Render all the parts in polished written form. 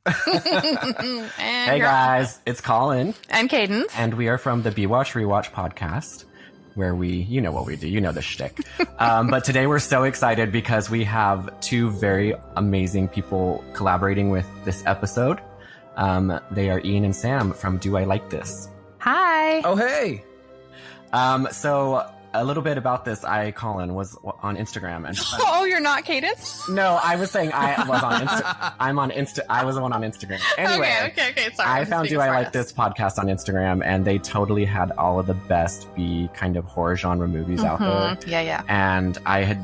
Hey guys, it's Colin. And Cadence. And we are from the Be Watch Rewatch podcast, where you know what we do, you know the shtick. But today we're so excited because we have two very amazing people collaborating with this episode. They are Ian and Sam from Do I Like This? Hi. Oh, hey. So a little bit about this. Colin, was on Instagram. And oh, you're not Cadence? No, I was saying I was on I was the one on Instagram. Anyway, okay. Sorry. I found Do I Like This podcast on Instagram, and they totally had all of the best kind of horror genre movies out there. Yeah. And I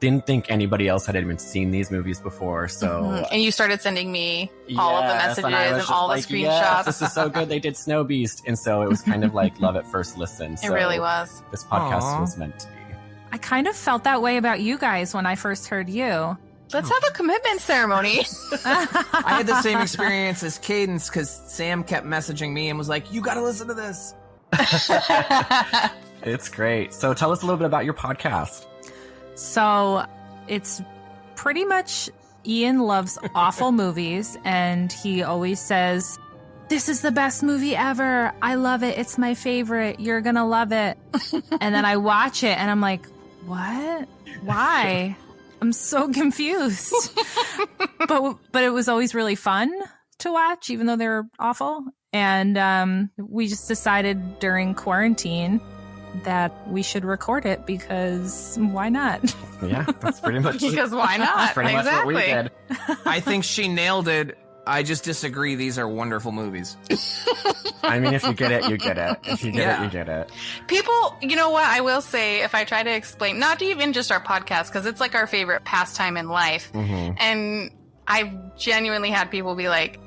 didn't think anybody else had even seen these movies before. So, and you started sending me all of the messages and all the screenshots. Yes, this is so good. They did Snow Beast, and so it was kind of like love at first listen. So it really was. This podcast was meant to be. I kind of felt that way about you guys when I first heard you. Let's have a commitment ceremony. I had the same experience as Cadence because Sam kept messaging me and was like, you got to listen to this. It's great. So tell us a little bit about your podcast. So it's pretty much Ian loves awful movies, and he always says, "This is the best movie ever. I love it. It's my favorite. You're going to love it." And then I watch it and I'm like, what? Why? I'm so confused. But it was always really fun to watch, even though they were awful. And we just decided during quarantine that we should record it because why not? Yeah, that's pretty much because why not? That's pretty much what we did. I think she nailed it. I just disagree. These are wonderful movies. I mean, if you get it, you get it. If you get it, you get it. People, you know what? I will say, if I try to explain, not even just our podcast, because it's like our favorite pastime in life. Mm-hmm. And I've genuinely had people be like,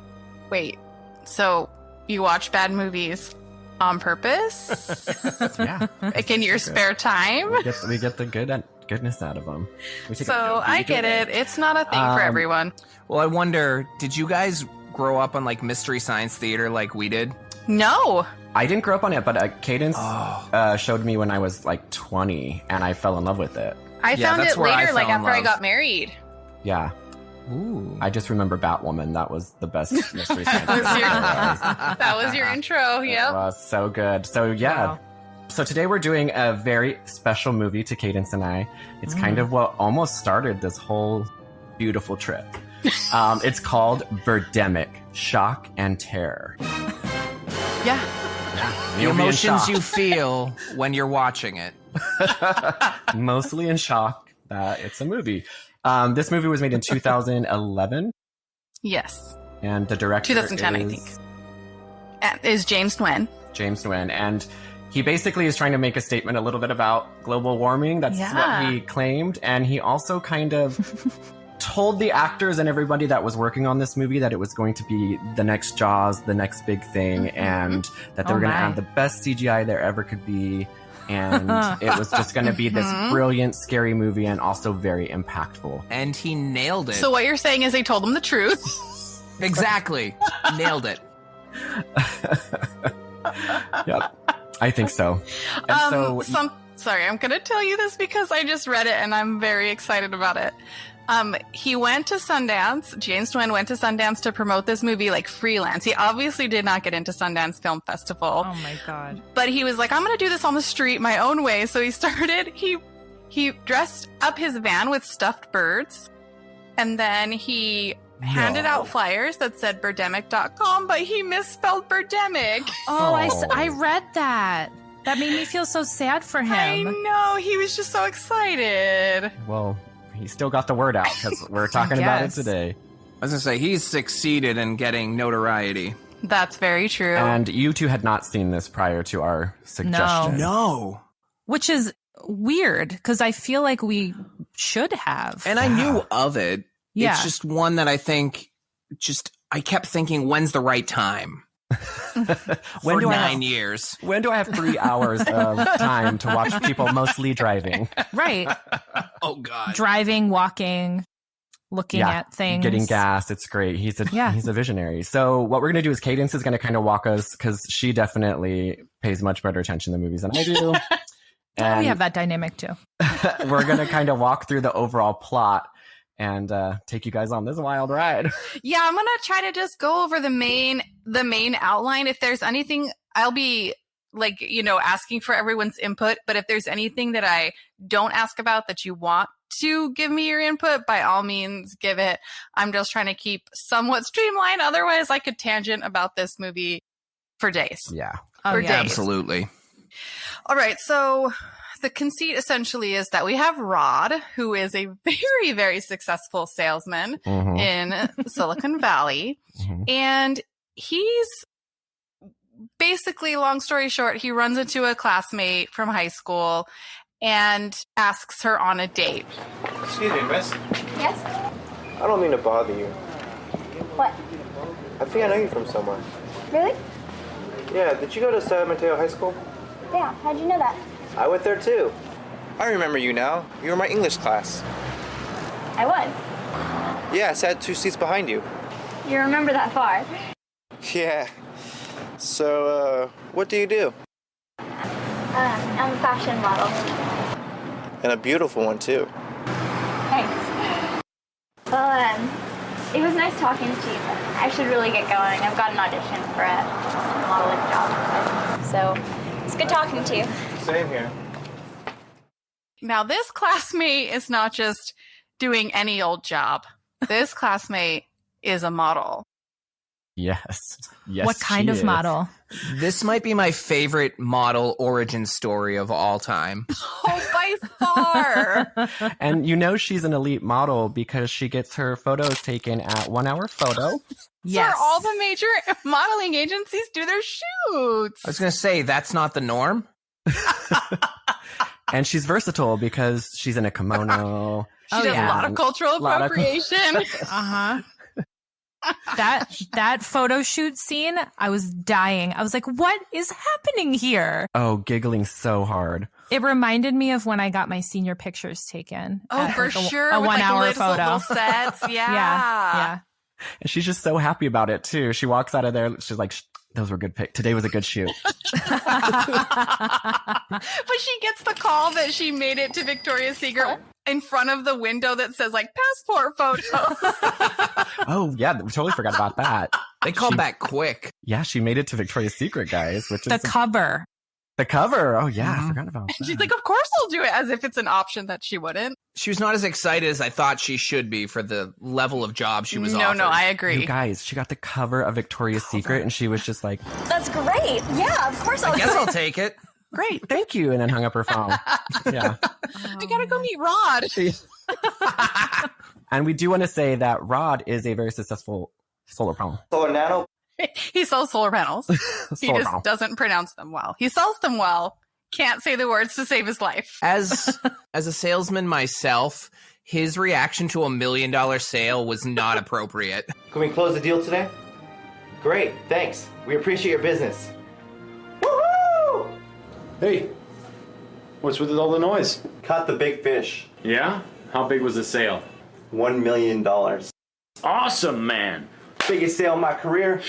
wait, so you watch bad movies on purpose? Yeah. Like in your spare time? We get the goodness out of them. So I get it. It's not a thing for everyone. Well, I wonder, did you guys grow up on like Mystery Science Theater like we did? No. I didn't grow up on it, but Cadence showed me when I was like 20, and I fell in love with it. I found it later, like after I got married. Yeah. Ooh. I just remember Batwoman. That was the best Mystery Science Theater. That was your intro, yeah. It was so good. So, yeah. Wow. So today we're doing a very special movie to Cadence and I. It's kind of what almost started this whole beautiful trip. It's called Birdemic, Shock and Terror. Yeah. The emotions you feel when you're watching it. Mostly in shock that it's a movie. This movie was made in 2011. Yes. And the director 2010, I think. Is James Nguyen. James Nguyen. And he basically is trying to make a statement a little bit about global warming. That's what he claimed. And he also kind of told the actors and everybody that was working on this movie that it was going to be the next Jaws, the next big thing, and that they were going to have the best CGI there ever could be. And it was just going to be this brilliant, scary movie and also very impactful. And he nailed it. So what you're saying is they told him the truth. Exactly. Nailed it. Yep. I think so. And sorry, I'm going to tell you this because I just read it and I'm very excited about it. He went to Sundance. James Nguyen went to Sundance to promote this movie like freelance. He obviously did not get into Sundance Film Festival. Oh my God. But he was like, I'm going to do this on the street my own way. So he started, he dressed up his van with stuffed birds. And then he handed out flyers that said Birdemic.com, but he misspelled Birdemic. Oh, I read that. That made me feel so sad for him. I know. He was just so excited. Well, he still got the word out because we're talking about it today. I was going to say, he's succeeded in getting notoriety. That's very true. And you two had not seen this prior to our suggestion. No. Which is weird because I feel like we should have. And I knew of it. Yeah. It's just one that I think I kept thinking, when's the right time? For 9 years. When do I have 3 hours of time to watch people mostly driving? Right. Oh, God. Driving, walking, looking at things. Getting gas. It's great. He's a visionary. So what we're going to do is Cadence is going to kind of walk us because she definitely pays much better attention to movies than I do. And we have that dynamic too. We're going to kind of walk through the overall plot. and take you guys on this wild ride. Yeah, I'm gonna try to just go over the main outline. If there's anything, I'll be asking for everyone's input. But if there's anything that I don't ask about that you want to give me your input, by all means, give it. I'm just trying to keep somewhat streamlined. Otherwise, I could tangent about this movie for days. Yeah. For days. Absolutely. All right, so the conceit essentially is that we have Rod, who is a very, very successful salesman in Silicon Valley. And he's basically, long story short, he runs into a classmate from high school and asks her on a date. Excuse me, miss. Yes? I don't mean to bother you. What? I think I know you from somewhere. Really? Yeah, did you go to San Mateo High School? Yeah, how'd you know that? I went there too. I remember you now. You were in my English class. I was. Yeah, I sat 2 seats behind you. You remember that far. Yeah. So, what do you do? I'm a fashion model. And a beautiful one too. Thanks. Well, it was nice talking to you. I should really get going. I've got an audition for a modeling job. So, it's good talking to you. Same here. Now, this classmate is not just doing any old job. This classmate is a model. Yes. What kind of model? This might be my favorite model origin story of all time. Oh, by far. And she's an elite model because she gets her photos taken at 1 hour photo. Yes. Where all the major modeling agencies do their shoots. I was going to say, that's not the norm. And she's versatile because she's in a kimono. She does a lot of cultural appropriation. That photo shoot scene, I was dying. I was like, what is happening here? Oh, giggling so hard. It reminded me of when I got my senior pictures taken. Oh, for sure. A with 1 hour photo. Little sets. Yeah. And she's just so happy about it too. She walks out of there. She's like, those were good pics. Today was a good shoot. But she gets the call that she made it to Victoria's Secret in front of the window that says passport photos. Oh yeah, we totally forgot about that. They called back quick. Yeah, she made it to Victoria's Secret, guys, which the is cover. The cover. Oh yeah, I forgot about that. She's like, of course I'll do it, as if it's an option that she wouldn't. She was not as excited as I thought she should be for the level of job she was offered. No, I agree. You guys, she got the cover of Victoria's Secret and she was just like, That's great. Yeah, of course I'll I guess I'll take it. Great, thank you, and then hung up her phone. Yeah. I gotta go meet Rod. And we do want to say that Rod is a very successful solar panel. Solar nano. He sells solar panels. He Solar just panel. doesn't pronounce them well. He sells them well. Can't say the words to save his life. As a salesman myself, his reaction to $1 million sale was not appropriate. Can we close the deal today? Great, thanks. We appreciate your business. Woohoo! Hey, what's with all the noise? Caught the big fish. Yeah? How big was the sale? $1 million. Awesome, man. Biggest sale of my career.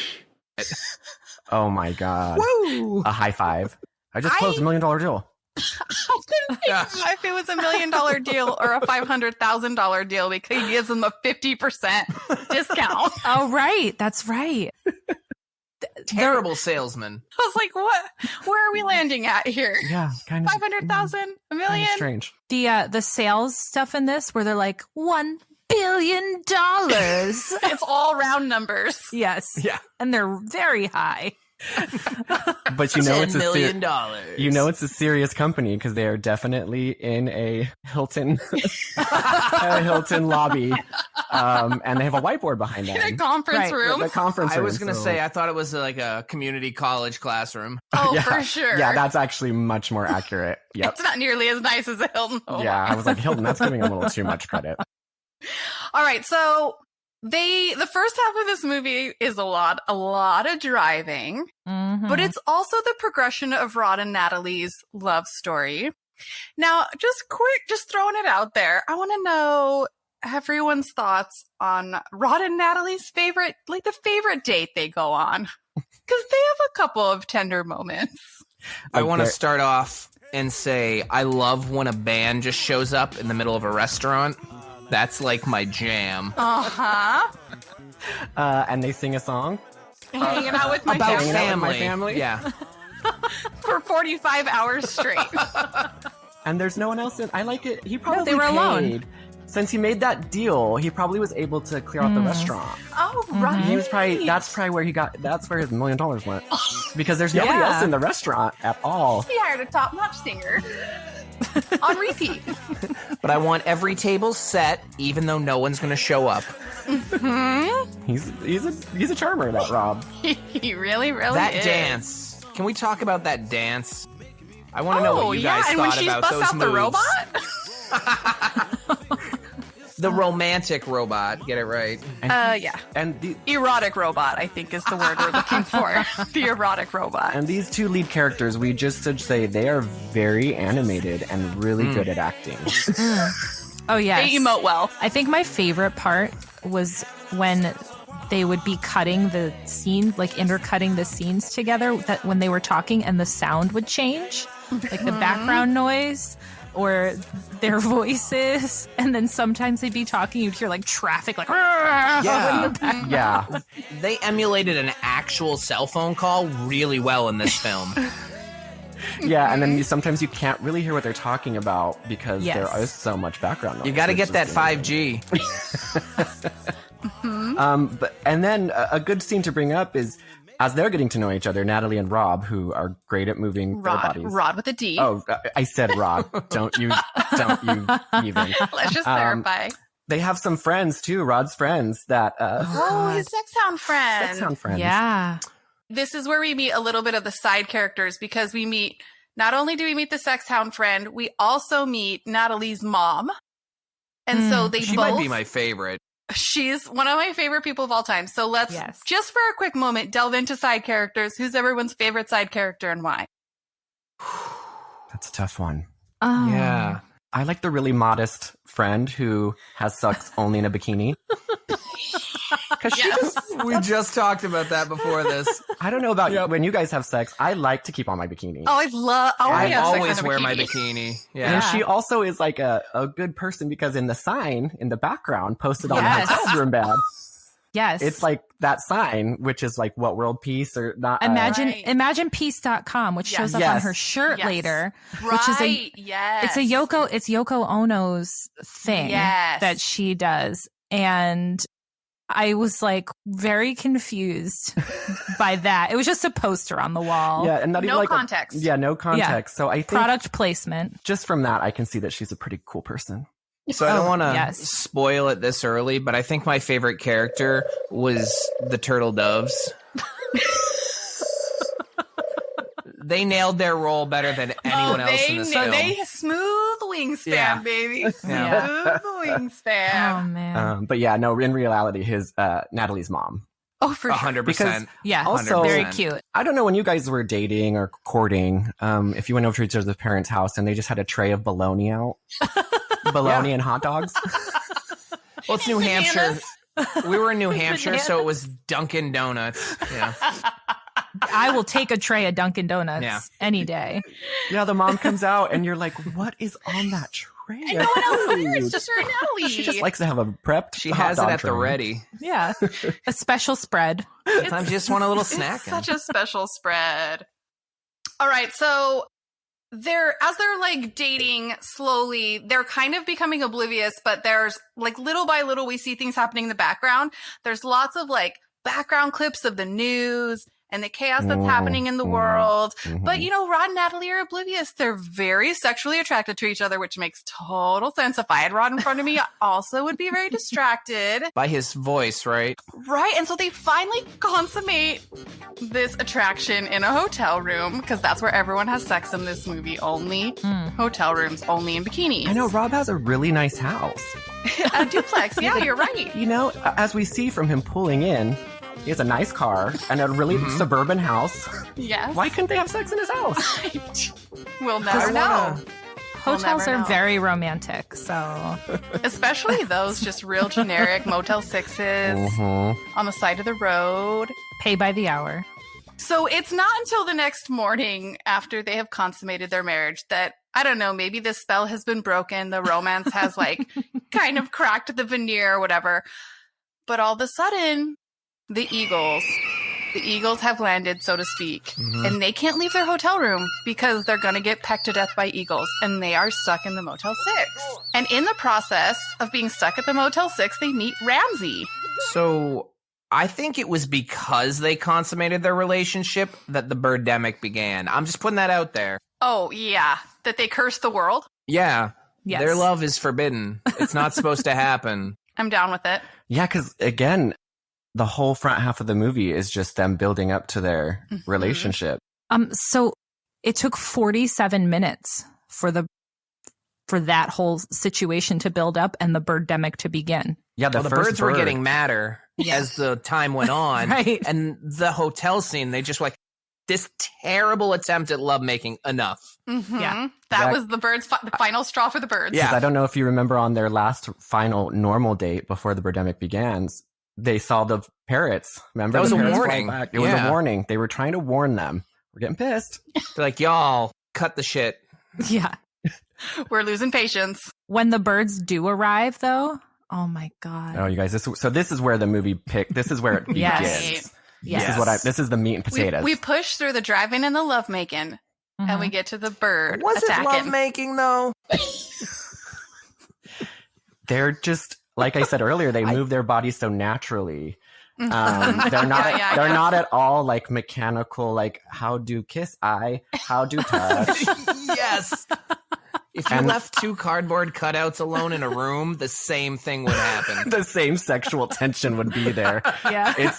Oh my God. Woo! A high five. I just closed $1 million deal. I couldn't think if it was $1 million deal or a $500,000 deal because he gives them a 50% discount. Oh, right. That's right. Terrible salesman. I was like, what? Where are we landing at here? Yeah, kind of. 500,000? A million? Kind of strange. The sales stuff in this where they're like, $1 billion. It's all round numbers. Yes. Yeah. And they're very high. But it's $10 million. It's a serious company because they are definitely in a Hilton lobby, and they have a whiteboard behind them. In a conference room. The conference room. I was going to say, I thought it was like a community college classroom. Oh, yeah, for sure. Yeah, that's actually much more accurate. Yep. It's not nearly as nice as a Hilton. Yeah, I was like, Hilton, that's giving a little too much credit. All right, so the first half of this movie is a lot of driving, but it's also the progression of Rod and Natalie's love story. Now, just throwing it out there, I want to know everyone's thoughts on Rod and Natalie's favorite date they go on, because they have a couple of tender moments. I want to start off and say I love when a band just shows up in the middle of a restaurant. That's like my jam. And they sing a song. Hanging out with my About family. family. Yeah. For 45 hours straight. And there's no one else in. I like it. He probably they were paid. alone. Since he made that deal, he probably was able to clear out the restaurant. Oh, right. He was that's probably where that's where his $1 million went. Because there's nobody else in the restaurant at all. He hired a top-notch singer on repeat. But I want every table set, even though no one's going to show up. He's a charmer, that Rob. He really That is. dance. Can we talk about that dance? I want to know what you guys and when thought she about busts those out moves. the robot? The romantic robot. Get it right. Yeah. And Erotic robot, I think, is the word we're looking for. The erotic robot. and these two lead characters, we just should say they are very animated and really good at acting. Oh, yes. They emote well. I think my favorite part was when they would be cutting the scene, like intercutting the scenes together, that when they were talking and the sound would change, like the background noise or their voices. And then sometimes they'd be talking, you'd hear like traffic, like, Yeah. Yeah. They emulated an actual cell phone call really well in this film. Yeah, and then sometimes you can't really hear what they're talking about because Yes. there is so much background noise. You got to It's get that just 5G. And then a good scene to bring up is as they're getting to know each other, Natalie and Rob, who are great at moving their bodies. Rod with a D. Oh, I said Rob. Don't you even. Let's just clarify. They have some friends too, Rod's friends that His sex hound friend. sex hound friends. yeah. This is where we meet a little bit of the side characters because we meet, not only do we meet the sex hound friend, we also meet Natalie's mom. And so they She both, might be my favorite. she's one of my favorite people of all time. So let's Yes. just for a quick moment delve into side characters. Who's everyone's favorite side character and why? That's a tough one. Oh. Yeah. I like the really modest friend who has sex only in a bikini. Because she just, We just talked about that before this. I don't know about when you guys have sex, I like to keep on my bikini. Oh, I love. Oh, I have sex always in a wear my bikini. bikini. Yeah. And she also is like a good person because in the sign in the background posted on Yes. the hotel room bed, Yes. it's like that sign, which is like what, world peace or not? Right. ImaginePeace.com, which Yes. shows up Yes. on her shirt Yes. later, Right. which is yes. it's Yoko Ono's thing Yes. that she does. And I was like very confused by that. It was just a poster on the wall. Yeah, and not even No like context. no context. So I think Product placement. just from that, I can see that she's a pretty cool person. So I don't want to yes. spoil it this early, but I think my favorite character was the turtle doves. They nailed their role better than anyone else in this film. They smooth wingspan, Yeah. baby. Smooth Yeah. wingspan. Oh man. But yeah, no, in reality, his Natalie's mom. Oh, for sure. 100%. Yeah. Also, very cute. I don't know when you guys were dating or courting, if you went over to each other's parents' house and they just had a tray of bologna out, bologna and hot dogs. Well, it's New Hampshire. We were in New Hampshire, so it was Dunkin' Donuts. Yeah. I will take a tray of Dunkin' Donuts Yeah. any day. Yeah, the mom comes out and you're like, what is on that tray? And no one else is there. It's just her and Natalie. She just likes to have a prepped. She hot has it dog at the tray. Yeah. A special spread. Sometimes you just want a little snack. It's such a special spread. All right, so they're like dating slowly, they're kind of becoming oblivious, but there's like little by little we see things happening in the background. There's lots of like background clips of the news and the chaos that's happening in the world. But, you know, Rod and Natalie are oblivious. They're very sexually attracted to each other, which makes total sense. If I had Rod in front of me, I also would be very distracted. By his voice, right? Right. And so they finally consummate this attraction in a hotel room because that's where everyone has sex in this movie. Only hotel rooms, only in bikinis. I know Rob has a really nice house. A duplex. Yeah, you're right. You know, as we see from him pulling in, he has a nice car and a really suburban house. Yes. Why couldn't they have sex in his house? We'll never know. Hotels never are know. very romantic, so Especially those just real generic Motel 6s on the side of the road. pay by the hour. So it's not until the next morning after they have consummated their marriage that I don't know, maybe the spell has been broken. The romance has like kind of cracked the veneer or whatever. But all of a sudden, the Eagles have landed, so to speak, and they can't leave their hotel room because they're going to get pecked to death by eagles, and they are stuck in the Motel 6. And in the process of being stuck at the Motel 6, they meet Ramsey. So I think it was because they consummated their relationship that the Birdemic began. I'm just putting that out there. Oh, yeah. That they cursed the world? Yeah. Yes. Their love is forbidden. It's not supposed to happen. I'm down with it. Yeah, because again, the whole front half of the movie is just them building up to their relationship. So it took 47 minutes for that whole situation to build up and the Birdemic to begin. Yeah, the birds were getting madder as the time went on. Right. And the hotel scene, they just like, this terrible attempt at lovemaking, enough. Yeah. That was the birds, the final straw for the birds. Yeah. I don't know if you remember on their last final normal date before the Birdemic began, they saw the parrots. Remember? That was the a parrots warning. flying back? It was a warning. They were trying to warn them. We're getting pissed. They're like, y'all, cut the shit. Yeah. We're losing patience. When the birds do arrive, though, oh my God. Oh, you guys, this is where the movie this is where it begins. Yes. Yes. This is the meat and potatoes. We push through the driving and the lovemaking, and we get to the bird Was attacking. it lovemaking, though? They're just, like I said earlier, they move their bodies so naturally. They're not. They're not at all like mechanical. Like, how do kiss I? How do touch? Yes. If you left two cardboard cutouts alone in a room, the same thing would happen. The same sexual tension would be there. Yeah.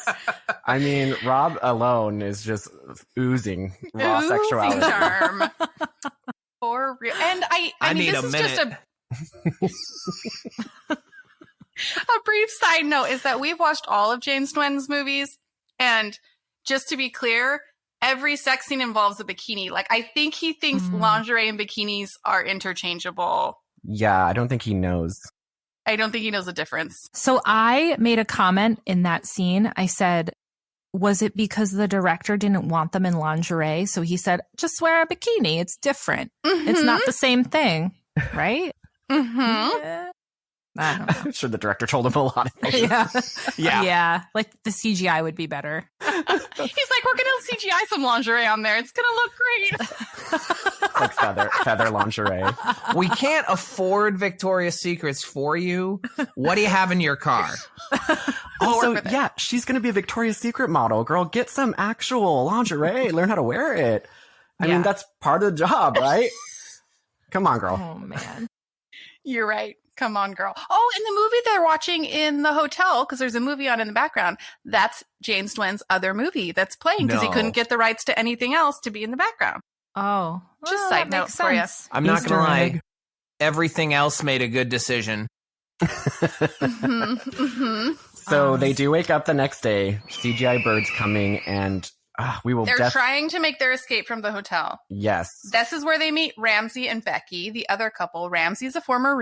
I mean, Rob alone is just oozing raw sexuality. Charm. For real. And I mean, need this a is minute. just a brief side note is that we've watched all of James Nguyen's movies, and just to be clear, every sex scene involves a bikini. Like, I think he thinks lingerie and bikinis are interchangeable. Yeah, I don't think he knows. I don't think he knows the difference. So I made a comment in that scene. I said, was it because the director didn't want them in lingerie? So he said, just wear a bikini. It's different. It's not the same thing, right? Yeah. I don't know. I'm sure the director told him a lot of things. Yeah. Like the CGI would be better. He's like, we're going to CGI some lingerie on there. It's going to look great. It's like feather lingerie. We can't afford Victoria's Secrets for you. What do you have in your car? Also, yeah, she's going to be a Victoria's Secret model. Girl, get some actual lingerie. Learn how to wear it. I mean, that's part of the job, right? Come on, girl. Oh, man. You're right. Come on, girl. Oh, and the movie they're watching in the hotel, because there's a movie on in the background, that's James Nguyen's other movie that's playing because he couldn't get the rights to anything else to be in the background. Oh. Just side note for you. I'm not going to lie. Everything else made a good decision. So they do wake up the next day, CGI birds coming, and we will... They're trying to make their escape from the hotel. Yes. This is where they meet Ramsey and Becky, the other couple. Ramsey's a former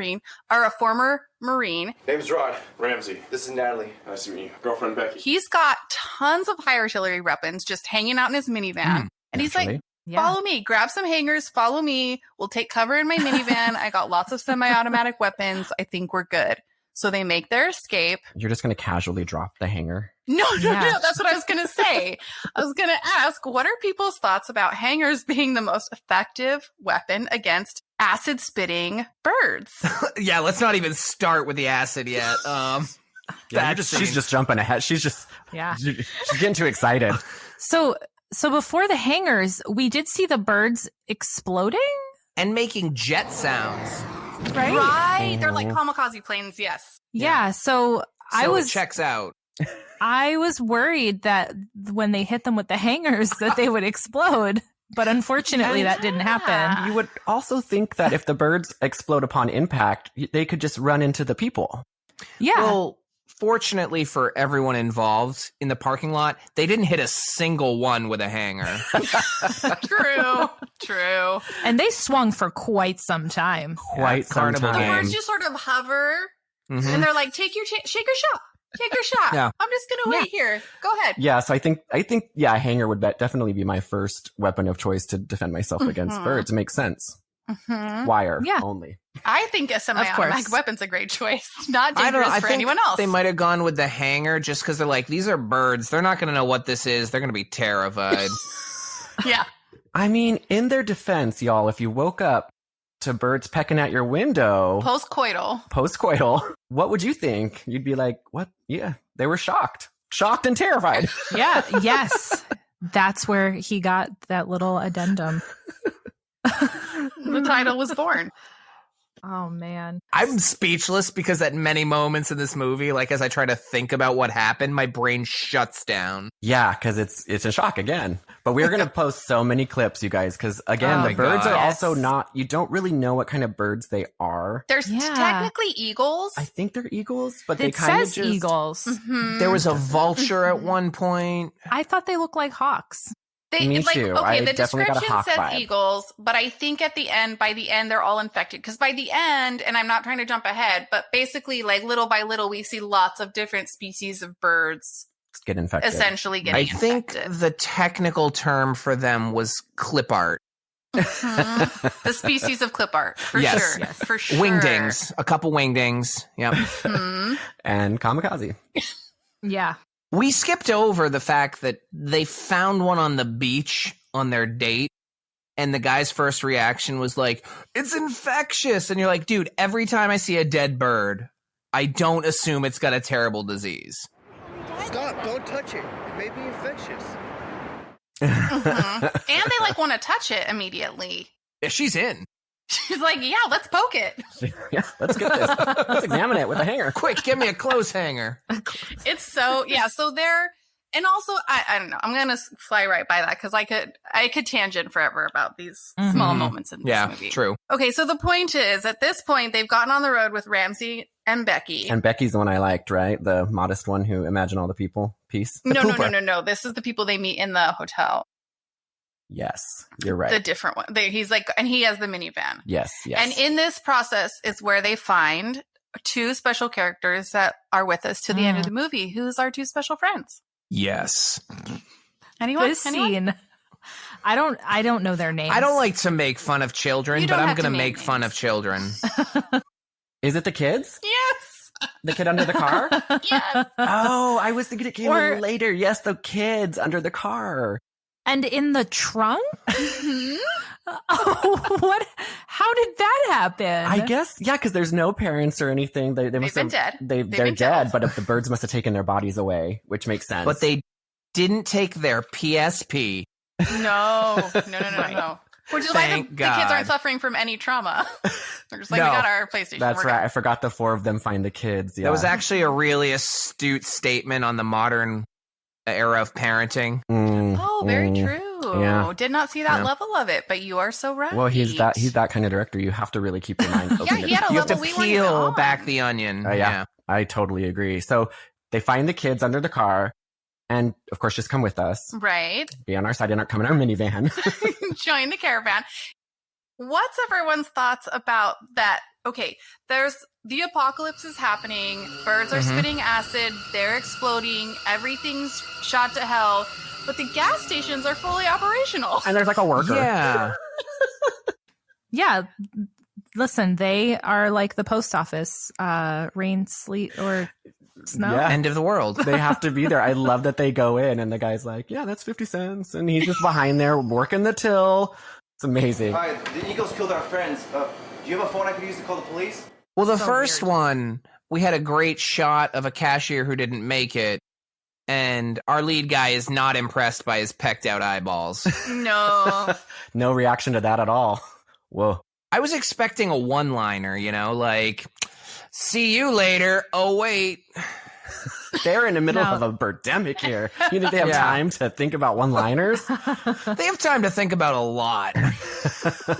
Marine. Name's Rod. Ramsey, this is Natalie. Nice to meet you. Girlfriend Becky. He's got tons of high artillery weapons just hanging out in his minivan. And he's like, follow me, grab some hangers, follow me. We'll take cover in my minivan. I got lots of semi-automatic weapons. I think we're good. So they make their escape. You're just going to casually drop the hanger? No. That's what I was going to say. I was going to ask, what are people's thoughts about hangers being the most effective weapon against acid-spitting birds? Yeah, let's not even start with the acid yet. She's just jumping ahead. She's getting too excited. So before the hangers, we did see the birds exploding and making jet sounds. Right. They're like kamikaze planes. Yes. Yeah. So it checks out. I was worried that when they hit them with the hangers that they would explode, but unfortunately that didn't happen. You would also think that if the birds explode upon impact, they could just run into the people. Yeah. Well, fortunately for everyone involved in the parking lot, they didn't hit a single one with a hanger. True. And they swung for quite some time. Some time. The birds just sort of hover, and they're like, shake your shot. Take your shot. Yeah. I'm just going to wait here. Go ahead. Yeah, so I think a hanger would definitely be my first weapon of choice to defend myself against birds. It makes sense. Wire Yeah. only. I think a semi-automatic weapon's a great choice. Not I dangerous for think anyone else. they might have gone with the hanger just because they're like, these are birds. They're not going to know what this is. They're going to be terrified. Yeah. I mean, in their defense, y'all, if you woke up to birds pecking at your window post-coital, what would you think? You'd be like, what? Yeah, they were shocked and terrified. Yeah, yes. That's where he got that little addendum. The title was born. Oh, man. I'm speechless because at many moments in this movie, like as I try to think about what happened, my brain shuts down. Yeah, because it's a shock again. But we're going to post so many clips, you guys, because again, the birds are also not, you don't really know what kind of birds they are. They're technically eagles. I think they're eagles, but they It kind of says just... eagles. Mm-hmm. There was a vulture at one point. I thought they looked like hawks. Me too. Okay, I the definitely got a description hawk says vibe. eagles, but I think by the end, they're all infected. Because by the end, and I'm not trying to jump ahead, but basically, like little by little, we see lots of different species of birds get infected. essentially getting infected. I think the technical term for them was clip art. The species of clip art, for Yes. sure. Yes. For sure. Wingdings. A couple wingdings. Yep. And kamikaze. Yeah. We skipped over the fact that they found one on the beach on their date, and the guy's first reaction was like, it's infectious. And you're like, dude, every time I see a dead bird, I don't assume it's got a terrible disease. Stop, don't touch it. It may be infectious. And they like want to touch it immediately. Yeah, she's in. She's like, yeah, let's poke it. Yeah, let's get this. Let's examine it with a hanger. Quick, give me a clothes hanger. It's so, yeah, so they're, and also, I don't know, I'm going to fly right by that because I could tangent forever about these small moments in this movie. Yeah, true. Okay, so the point is, at this point, they've gotten on the road with Ramsey and Becky. And Becky's the one I liked, right? The modest one who imagined all the people piece. No. This is the people they meet in the hotel. Yes, you're right. The different one. He's like, and he has the minivan. Yes. And in this process is where they find two special characters that are with us to the end of the movie. Who's our two special friends? Yes. Anyone? This scene. I don't know their names. I don't like to make fun of children, but I'm going to make fun of children. Is it the kids? Yes. The kid under the car? Yes. Oh, I was thinking it came in later. Yes, the kids under the car. And in the trunk? Oh, what? How did that happen? I guess, yeah, because there's no parents or anything. They must been have, dead. They're been dead, killed. but if the birds must have taken their bodies away, which makes sense. But they didn't take their PSP. No. Which is why the kids aren't suffering from any trauma. They're just like, we got our PlayStation. That's right. I forgot the four of them find the kids. Yeah. That was actually a really astute statement on the modern era of parenting. Oh, very true. Yeah. Did not see that level of it, but you are so right. Well, he's that kind of director. You have to really keep your mind open. Yeah, he had a You have level to we weren't even peel on. back the onion. Yeah, I totally agree. So they find the kids under the car, and of course, just come with us. Right. Be on our side and come in our minivan. Join the caravan. What's everyone's thoughts about that? Okay, there's the apocalypse is happening. Birds are spitting acid. They're exploding. Everything's shot to hell. But the gas stations are fully operational. And there's like a worker. Yeah. Yeah. Listen, they are like the post office. Rain, sleet, or snow. Yeah. End of the world. They have to be there. I love that they go in and the guy's like, yeah, that's 50 cents. And he's just behind there working the till. It's amazing. Hi, the Eagles killed our friends. Do you have a phone I could use to call the police? Well, the first one, we had a great shot of a cashier who didn't make it. And our lead guy is not impressed by his pecked out eyeballs. No. No reaction to that at all. Whoa. I was expecting a one-liner, like, see you later. Oh, wait. They're in the middle of a birdemic here. You think they have time to think about one-liners? They have time to think about a lot.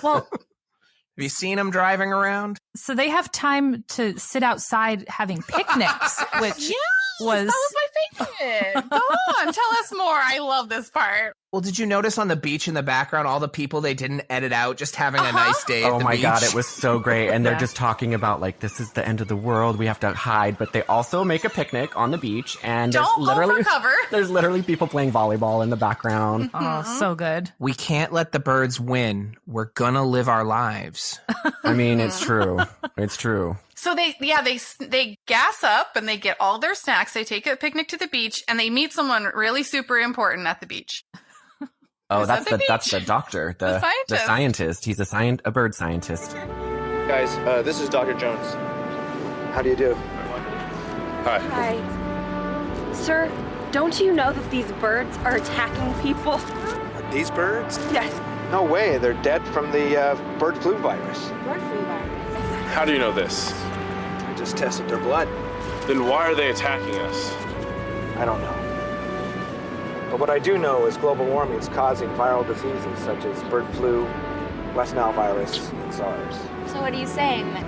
Well, have you seen them driving around? so they have time to sit outside having picnics, which was That was my favorite. Go on, tell us more. I love this part. Well, did you notice on the beach in the background all the people they didn't edit out just having a nice day at the beach? God, it was so great. And they're just talking about, like, this is the end of the world. We have to hide. But they also make a picnic on the beach. And there's literally people playing volleyball in the background. Oh, so good. We can't let the birds win. We're going to live our lives. I mean, it's true. It's true. So they gas up and they get all their snacks. They take a picnic to the beach and they meet someone really super important at the beach. Oh, that's the doctor, the scientist. He's a bird scientist. Guys, this is Dr. Jones. How do you do? Hi. Hi. Sir, don't you know that these birds are attacking people? These birds? Yes. No way. They're dead from the bird flu virus. Bird flu virus. How do you know this? I just tested their blood. Then why are they attacking us? I don't know. But what I do know is global warming is causing viral diseases such as bird flu, West Nile virus, and SARS. So what are you saying? That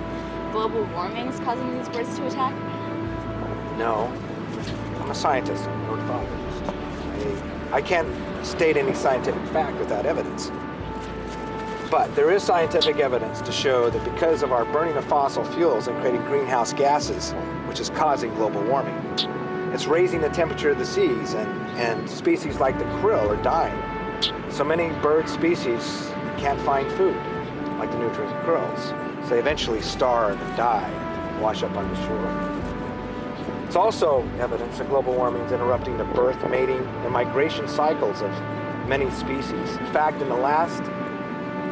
global warming is causing these birds to attack? No. I'm a scientist. I'm an ornithologist. I can't state any scientific fact without evidence. But there is scientific evidence to show that because of our burning of fossil fuels and creating greenhouse gases, which is causing global warming, it's raising the temperature of the seas, and species like the krill are dying. So many bird species can't find food, like the nutrient krills. So they eventually starve and die, and wash up on the shore. It's also evidence that global warming is interrupting the birth, mating, and migration cycles of many species. In fact, in the last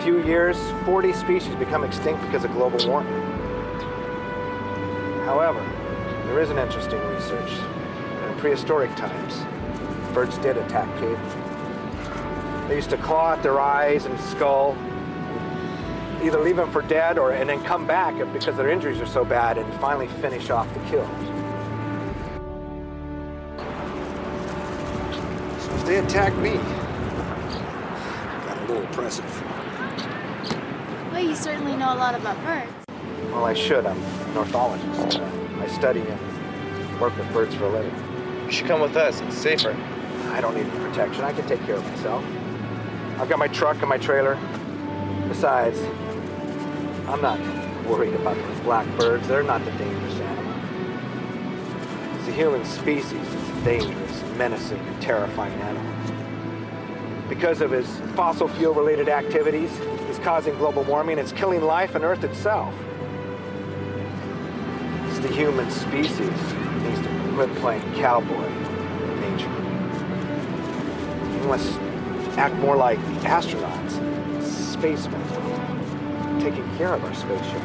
few years, 40 species become extinct because of global warming. However, there is an interesting research. In prehistoric times, birds did attack cavemen. They used to claw at their eyes and skull, either leave them for dead and then come back because their injuries are so bad and finally finish off the kill. So if they attack me, I've got a little present. Well, you certainly know a lot about birds. Well, I should. I'm an ornithologist. I study and work with birds for a living. You should come with us. It's safer. I don't need any protection. I can take care of myself. I've got my truck and my trailer. Besides, I'm not worried about those black birds. They're not the dangerous animal. It's the human species that's a dangerous, menacing, and terrifying animal. Because of his fossil fuel-related activities, he's causing global warming. It's killing life on Earth itself. It's the human species that needs to quit playing cowboy in nature. We must act more like astronauts, spacemen, taking care of our spaceship.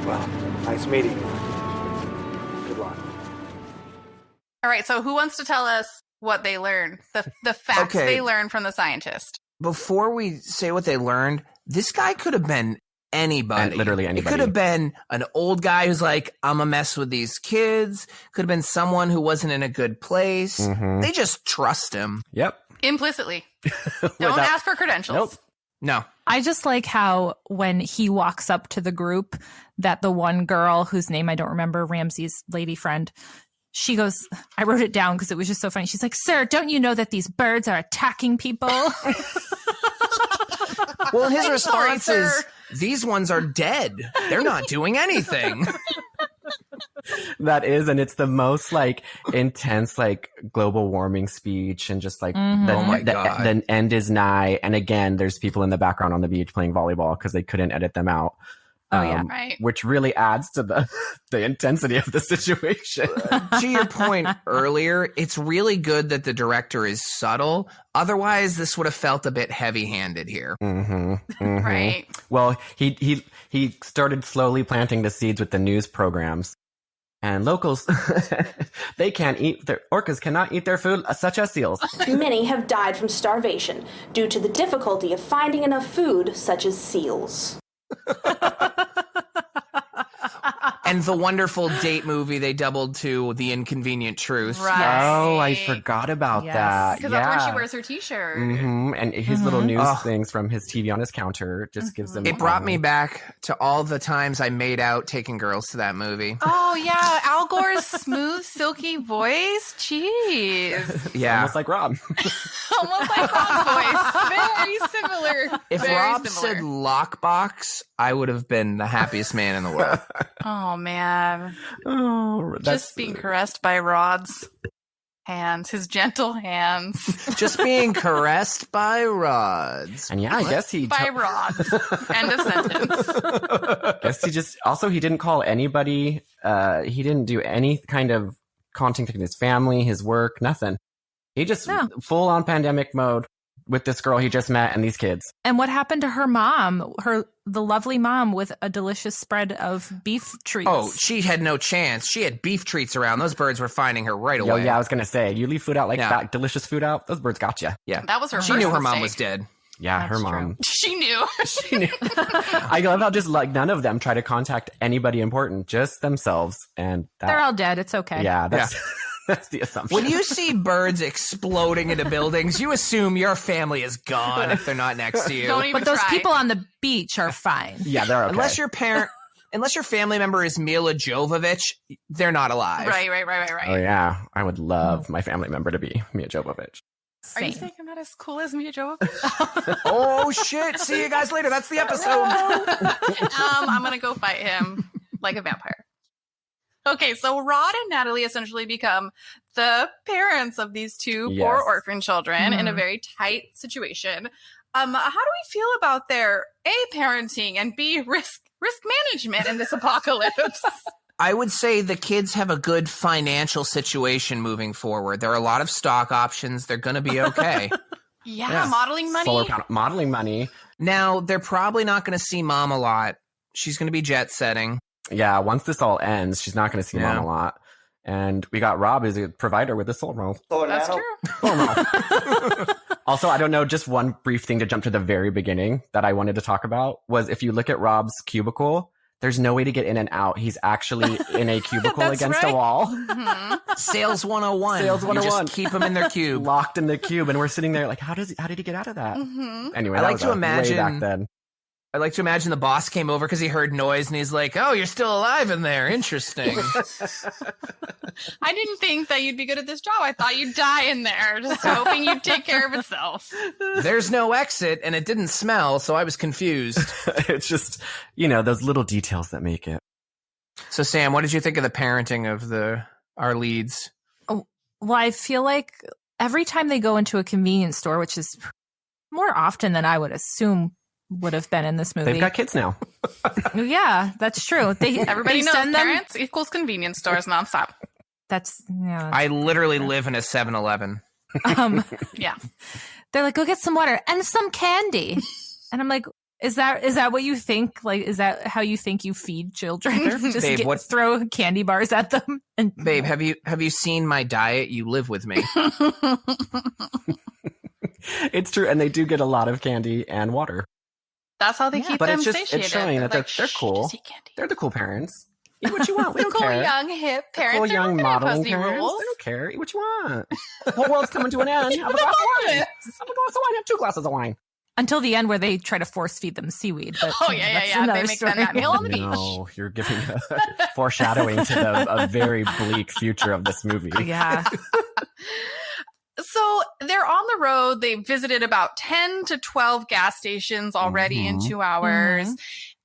Well, nice meeting you. Good luck. All right, so who wants to tell us what they learned? The facts they learned from the scientist. Before we say what they learned, this guy could have been anybody. Literally anybody. It could have been an old guy who's like, I'm a mess with these kids. Could have been someone who wasn't in a good place. Mm-hmm. They just trust him. Yep. Implicitly. Don't ask for credentials. Nope. No. I just like how when he walks up to the group that the one girl whose name I don't remember, Ramsey's lady friend, she goes, I wrote it down because it was just so funny. She's like, sir, don't you know that these birds are attacking people? Well, his response is, these ones are dead. They're not doing anything. That is, and it's the most like intense like global warming speech, and just like the end is nigh. And again, there's people in the background on the beach playing volleyball because they couldn't edit them out. Right. Which really adds to the intensity of the situation. To your point earlier, it's really good that the director is subtle. Otherwise, this would have felt a bit heavy-handed here. Mm-hmm, mm-hmm. Right. Well, he started slowly planting the seeds with the news programs. And locals, orcas cannot eat their food, such as seals. Many have died from starvation due to the difficulty of finding enough food, such as seals. And the wonderful date movie they doubled to The Inconvenient Truth. Right. Oh, I forgot about that. Because that's when she wears her t-shirt. Mm-hmm. And his little news things from his TV on his counter just gives them... It brought me back to all the times I made out taking girls to that movie. Oh, yeah. Al Gore's smooth, silky voice. Jeez. Yeah. Almost like Rob. Almost like Rob's voice. Very similar. If Very Rob similar. said lockbox, I would have been the happiest man in the world. Oh, man. Oh, Just being caressed by Rod's hands, his gentle hands. Just being caressed by rods. And yeah, I guess he... By Rods. End of sentence. Guess he didn't call anybody, he didn't do any kind of contacting his family, his work, nothing. He just full on pandemic mode with this girl he just met and these kids. And what happened to her mom, the lovely mom with a delicious spread of beef treats? Oh, she had no chance. She had beef treats around. Those birds were finding her right away. Yeah, I was going to say, you leave food out like that, delicious food out, those birds got you. Yeah. That was her She first knew her mistake. mom was dead. Yeah, That's her mom. true. She knew. She knew. I love how just like none of them try to contact anybody important, just themselves. And they're all dead. It's okay. Yeah, that's the assumption. When you see birds exploding into buildings, you assume your family is gone if they're not next to you. Don't even But those try. people on the beach are fine. Yeah, they're okay. Unless your family member is Mila Jovovich, they're not alive. Right. Oh yeah, I would love my family member to be Mia Jovovich. Are you Same. saying I'm not as cool as Mia Jovovich? Oh shit! See you guys later. That's the episode. I'm gonna go fight him like a vampire. Okay, so Rod and Natalie essentially become the parents of these two poor orphan children in a very tight situation. How do we feel about their A, parenting, and B, risk management in this apocalypse? I would say the kids have a good financial situation moving forward. There are a lot of stock options. They're going to be okay. Yeah, modeling money. Solar modeling money. Now, they're probably not going to see mom a lot. She's going to be jet setting. Yeah, once this all ends, she's not going to see mom a lot. And we got Rob as a provider with the solar roll. That's true. Also, I don't know, just one brief thing to jump to the very beginning that I wanted to talk about was if you look at Rob's cubicle, there's no way to get in and out. He's actually in a cubicle against a wall. Mm-hmm. Sales 101. Sales 101. You just keep him in their cube. Locked in the cube. And we're sitting there like, how did he get out of that? Mm-hmm. Anyway, I that like was to imagine way back then. I like to imagine the boss came over because he heard noise and he's like, oh, you're still alive in there. Interesting. I didn't think that you'd be good at this job. I thought you'd die in there, just hoping you'd take care of itself. There's no exit and it didn't smell, so I was confused. It's just, those little details that make it. So, Sam, what did you think of the parenting of our leads? Oh, well, I feel like every time they go into a convenience store, which is more often than I would assume would have been in this movie. They've got kids now. Yeah, that's true. Everybody knows send them. parents equals convenience stores nonstop. I literally live in a 7-Eleven. Yeah. They're like, go get some water and some candy. And I'm like, is that what you think? Like, is that how you think you feed children? Just Babe, throw candy bars at them? And Babe, have you seen my diet? You live with me. It's true. And they do get a lot of candy and water. That's how they keep but them it's satiated. showing that like, they're cool. They're the cool parents. Eat what you want. We don't cool, care. young, hip parents. Cool, They're young, not gonna modeling impose any parents. rules. They don't care. Eat what you want. The whole world's coming to an end. Have a glass of wine. Have a glass of wine. Have 2 glasses of wine. until the end where they try to force feed them seaweed. But, that's They make them that meal on the beach. No, you're giving a foreshadowing to a very bleak future of this movie. Yeah. So they're on the road. They visited about 10 to 12 gas stations already in 2 hours.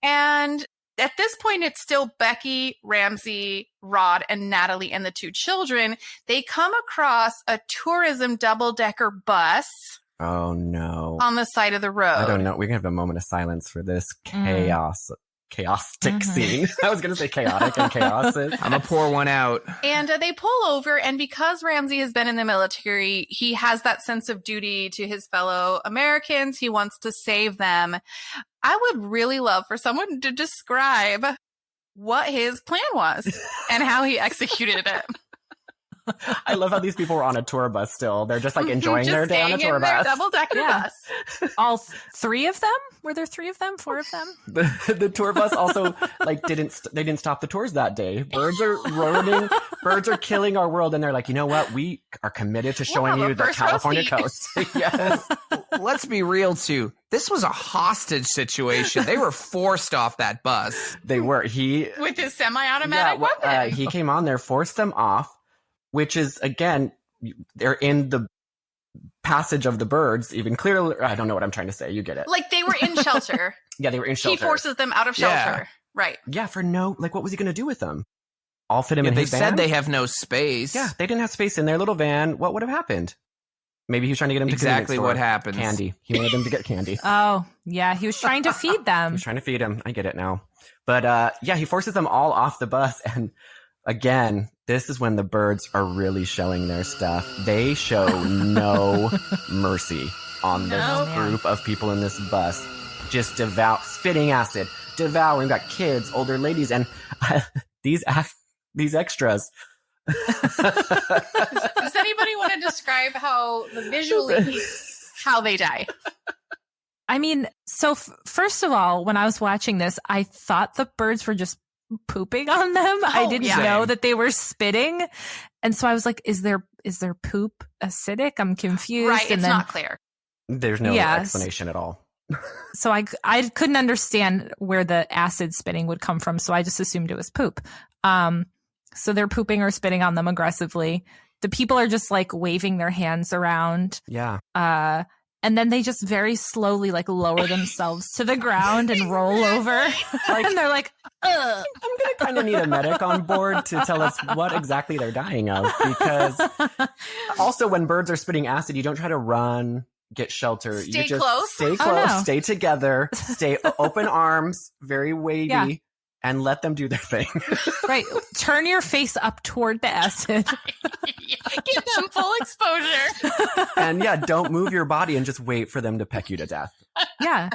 And at this point, it's still Becky, Ramsey, Rod, and Natalie and the 2 children. They come across a tourism double-decker bus. Oh, no. On the side of the road. I don't know. We're going to have a moment of silence for this chaotic scene. I was going to say chaotic and chaos. I'm going to pour one out. And they pull over, and because Ramsey has been in the military, he has that sense of duty to his fellow Americans. He wants to save them. I would really love for someone to describe what his plan was and how he executed it. I love how these people were on a tour bus still. They're just like enjoying their day on a tour bus. Double-decker bus. All 3 of them? Were there 3 of them? 4 of them? The tour bus also like didn't stop the tours that day. Birds are Birds are killing our world. And they're like, you know what? We are committed to showing you the California coast. Yes. Let's be real, too. This was a hostage situation. They were forced off that bus. They were. With his semi-automatic weapon. He came on there, forced them off, which is, again, they're in the passage of the birds, even clearly. I don't know what I'm trying to say. You get it. Like, they were in shelter. Yeah, they were in shelter. He forces them out of shelter. Yeah. Right. Yeah, for what was he going to do with them? All fit him in they his van? said they have no space. Yeah, they didn't have space in their little van. What would have happened? Maybe he was trying to get him to exactly what happens. Candy. He wanted them to get candy. Oh, yeah. He was trying to feed them. He was trying to feed him. I get it now. But yeah, he forces them all off the bus. And again, this is when the birds are really showing their stuff. They show no mercy on this group of people in this bus. Just spitting acid, devouring. We've got kids, older ladies, and these extras. Does anybody want to describe visually how they die? I mean, so first of all, when I was watching this, I thought the birds were just pooping on them. I didn't know that they were spitting. And so I was like, is their poop acidic? I'm confused. Right, it's not clear. There's no explanation at all. So I couldn't understand where the acid spitting would come from, so I just assumed it was poop. So they're pooping or spitting on them aggressively. The people are just like waving their hands around. Yeah. And then they just very slowly like lower themselves to the ground and roll over. And they're like, ugh. I'm going to kind of need a medic on board to tell us what exactly they're dying of. Because also when birds are spitting acid, you don't try to run, get shelter. Stay you just close. Stay close, stay together, stay open arms, very wavy. And let them do their thing. Right. Turn your face up toward the acid. Give them full exposure. And don't move your body and just wait for them to peck you to death. Yeah.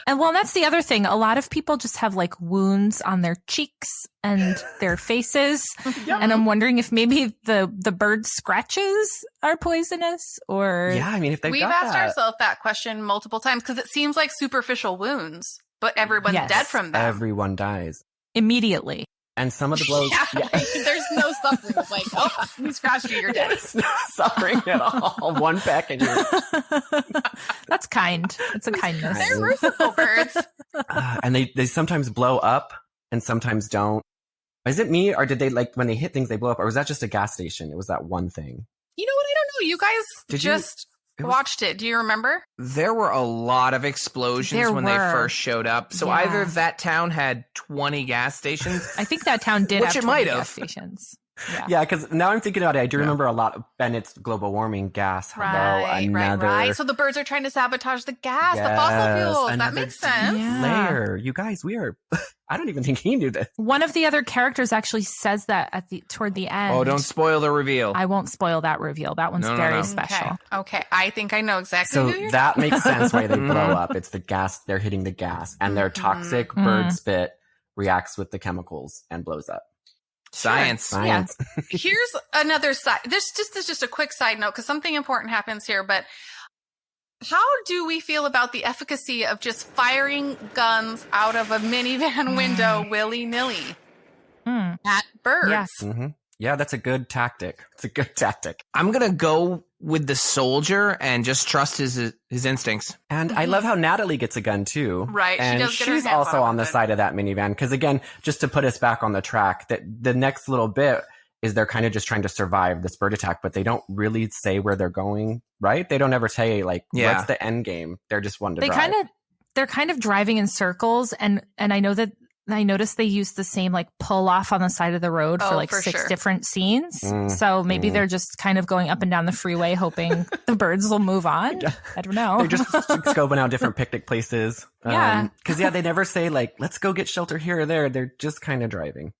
And that's the other thing. A lot of people just have like wounds on their cheeks and their faces. And I'm wondering if maybe the bird scratches are poisonous or. Yeah, I mean, if we've asked ourselves that question multiple times because it seems like superficial wounds. But everyone's dead from them. Everyone dies. Immediately. And some of the blows... There's no suffering. It's like, oh, we scratched you, you're dead. There's no suffering at all. One peck and you're... That's kind. It's a kindness. They're merciful birds. And they sometimes blow up and sometimes don't. Is it me or did they, like, when they hit things, they blow up? Or was that just a gas station? It was that one thing. You know what? I don't know. You guys watched it. Do you remember? There were a lot of explosions when they first showed up. So either that town had 20 gas stations. I think that town did have 20 gas stations. Yeah, because now I'm thinking about it. I do remember a lot of Bennett's global warming gas. Right. So the birds are trying to sabotage the gas, the fossil fuels. That makes sense. Layer. You guys, we are... I don't even think he knew this. One of the other characters actually says that toward the end. Oh, don't spoil the reveal. I won't spoil that reveal. That one's very special. Okay. I think I know exactly who you're that makes sense why they blow up. It's the gas. They're hitting the gas. And their toxic bird spit reacts with the chemicals and blows up. Science. Yeah. Here's another side. This is just a quick side note because something important happens here. But how do we feel about the efficacy of just firing guns out of a minivan window willy-nilly at birds? Yes. Mm-hmm. Yeah, that's a good tactic. It's a good tactic. I'm going to go with the soldier and just trust his instincts. And I love how Natalie gets a gun too. Right. And she's also on the side of that minivan. Because again, just to put us back on the track, that the next little bit is they're kind of just trying to survive this bird attack, but they don't really say where they're going, right? They don't ever say like, what's the end game? They're just one to drive. They're kind of driving in circles. And I know that I noticed they used the same like pull off on the side of the road for like 6 different scenes. So maybe they're just kind of going up and down the freeway hoping the birds will move on. I don't know. They're just scoping out different picnic places. Because they never say like, let's go get shelter here or there. They're just kind of driving.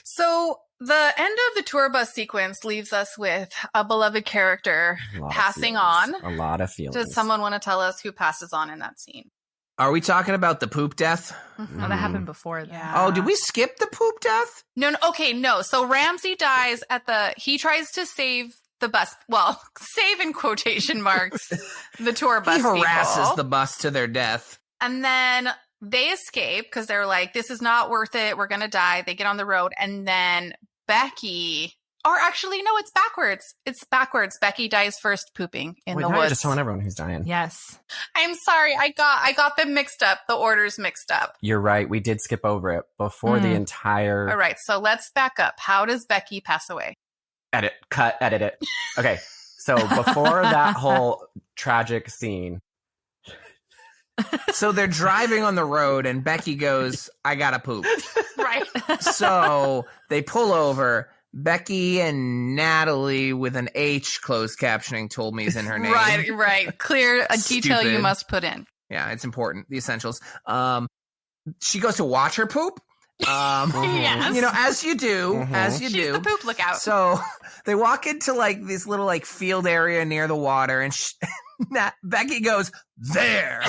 So the end of the tour bus sequence leaves us with a beloved character passing on. A lot of feelings. Does someone want to tell us who passes on in that scene? Are we talking about the poop death? Oh, that happened before. Oh, did we skip the poop death? No. Okay, no. So Ramsey dies he tries to save the bus. Well, save in quotation marks, the tour bus. He harasses the bus to their death. And then they escape because they're like, this is not worth it. We're going to die. They get on the road. And then Becky, or actually, no, it's backwards. It's backwards. Becky dies first pooping in the now you're woods. just telling everyone who's dying. Yes. I'm sorry. I got them mixed up. The order's mixed up. You're right. We did skip over it before the entire... All right. So let's back up. How does Becky pass away? Edit it. Okay. So before that whole tragic scene... So they're driving on the road and Becky goes, I gotta poop. Right. So they pull over. Becky and Natalie with an H closed captioning told me is in her name. Right. Clear a detail you Stupid. must put in. Yeah, it's important. The essentials. She goes to watch her poop. Yes. You know, as you do, She's the poop lookout. So they walk into like this little like field area near the water, and Becky goes there.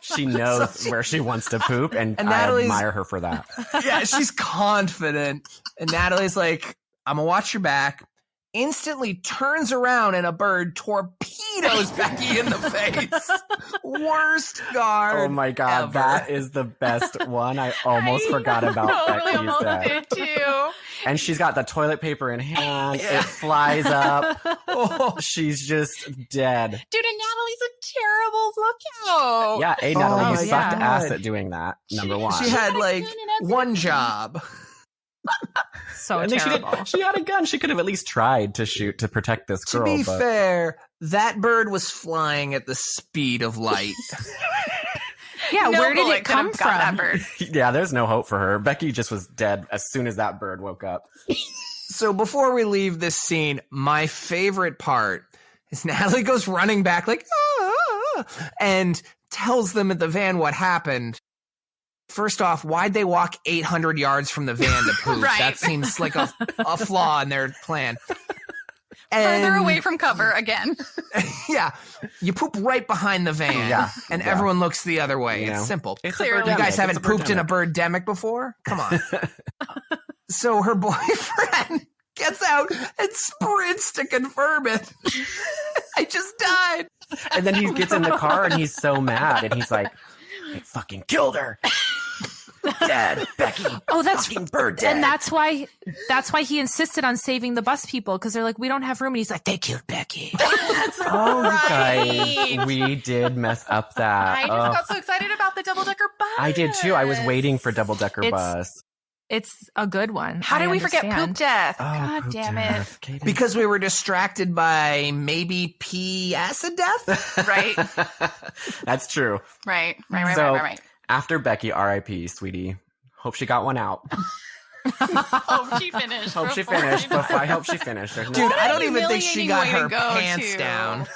She knows where she wants to poop, and I Natalie's, admire her for that. Yeah, she's confident, and Natalie's like, "I'm gonna watch your back." Instantly turns around and a bird torpedoes Becky in the face. Worst guard. Oh my god, ever. that is the best one. I almost forgot about Becky's death. Too. And she's got the toilet paper in hand. It flies up. Oh, she's just dead. Dude, and Natalie's a terrible lookout. Yeah, hey Natalie, you sucked God. ass at doing that. Number one. She had like one job. So and then terrible. she had a gun. She could have at least tried to shoot to protect this girl. To be fair, that bird was flying at the speed of light. Yeah, No where did bullet it could have come got from? that bird. Yeah, there's no hope for her. Becky just was dead as soon as that bird woke up. So before we leave this scene, my favorite part is Natalie goes running back like, and tells them at the van what happened. First off, why'd they walk 800 yards from the van to poop? Right. That seems like a flaw in their plan. Further away from cover again. Yeah. You poop right behind the van, and everyone looks the other way. You know, It's simple. it's Clearly. You guys haven't It's a pooped in a Birdemic. Birdemic before? Come on. So her boyfriend gets out and sprints to confirm it. I just died. And then he gets in the car and he's so mad and he's like, I fucking killed her. Dead, Becky. Oh, that's fucking bird dead. And that's why he insisted on saving the bus people, because they're like, we don't have room, and he's like, they killed Becky. Oh, you guys, we did mess up that. I just got so excited about the double-decker bus. I did too. I was waiting for double decker bus. It's a good one. How did we forget understand. poop death? Oh, God poop damn death. it. Kaden. Because we were distracted by maybe pee acid death? Right. That's true. Right. So, after Becky, R.I.P., sweetie. Hope she got one out. Hope she finished. Hope she finished. But I hope she finished. There's no- Dude, I don't even think she got humiliating way her to go pants to. down.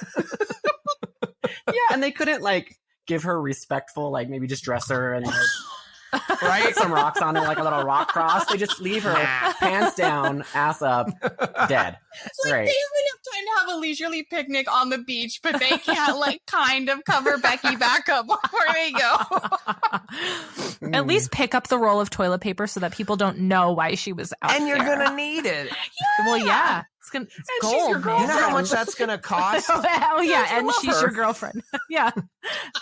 Yeah, and they couldn't, like, give her respectful, like, maybe just dress her and, like, Right? put some rocks on her, like a little rock cross. They just leave her pants down, ass up, dead. It's like Great. they have enough time to have a leisurely picnic on the beach, but they can't like kind of cover Becky back up before they go. At least pick up the roll of toilet paper so that people don't know why she was out And you're there. going to need it. Well, yeah. It's she's gold, your man. You know how much that's going to cost? Oh, yeah. And love she's her. your girlfriend. Yeah.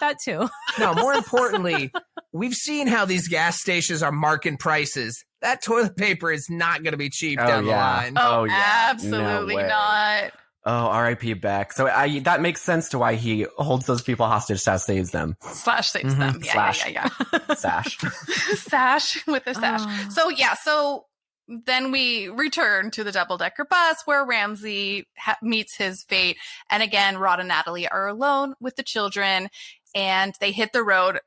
That too. No, more importantly, we've seen how these gas stations are marking prices. That toilet paper is not going to be cheap down the line. Oh, yeah. Absolutely No way. not. Oh, R.I.P. Beck. So that makes sense to why he holds those people hostage, saves them. Slash saves them. Yeah, Slash. yeah. Sash. Sash with a sash. Oh. So then we return to the double-decker bus where Ramsey meets his fate. And again, Rod and Natalie are alone with the children. And they hit the road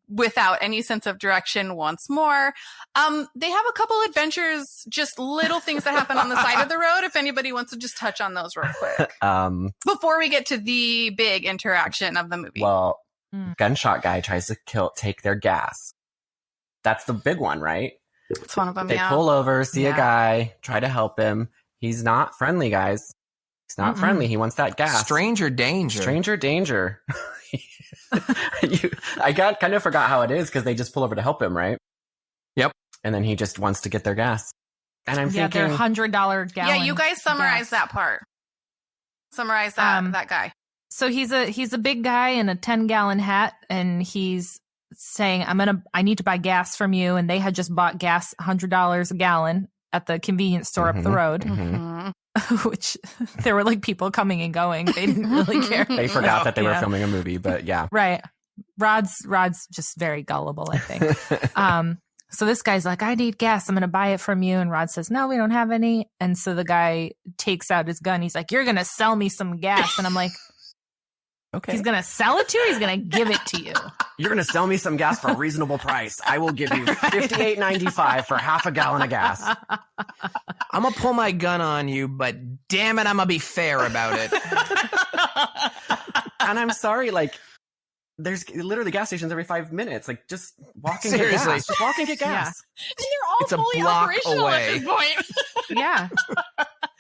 without any sense of direction once more. They have a couple adventures, just little things that happen on the side of the road. If anybody wants to just touch on those real quick. Before we get to the big interaction of the movie. Well, gunshot guy tries to take their gas. That's the big one, right? It's one of them, They yeah. pull over, see a guy, try to help him. He's not friendly, guys. He's not friendly. He wants that gas. Stranger danger. Stranger danger. I kind of forgot how it is because they just pull over to help him, right? Yep. And then he just wants to get their gas. And I'm Yeah, thinking, they're $100 gallon. Yeah, you guys summarize that part. Summarize that guy. So he's a big guy in a 10-gallon hat, and he's saying, I need to buy gas from you. And they had just bought gas $100 a gallon at the convenience store up the road, which there were like people coming and going. They didn't really care. They forgot that they were filming a movie, but yeah. Right. Rod's just very gullible, I think. So this guy's like, I need gas. I'm going to buy it from you. And Rod says, no, we don't have any. And so the guy takes out his gun. He's like, you're going to sell me some gas. And I'm like, okay. He's going to sell it to you? Or he's going to give it to you? You're going to sell me some gas for a reasonable price. I will give you $58.95 for half a gallon of gas. I'm going to pull my gun on you, but damn it, I'm going to be fair about it. And I'm sorry, like, there's literally gas stations every 5 minutes. Like, just walk and get gas. Just walk and get gas. And they're all fully operational at this point. Yeah.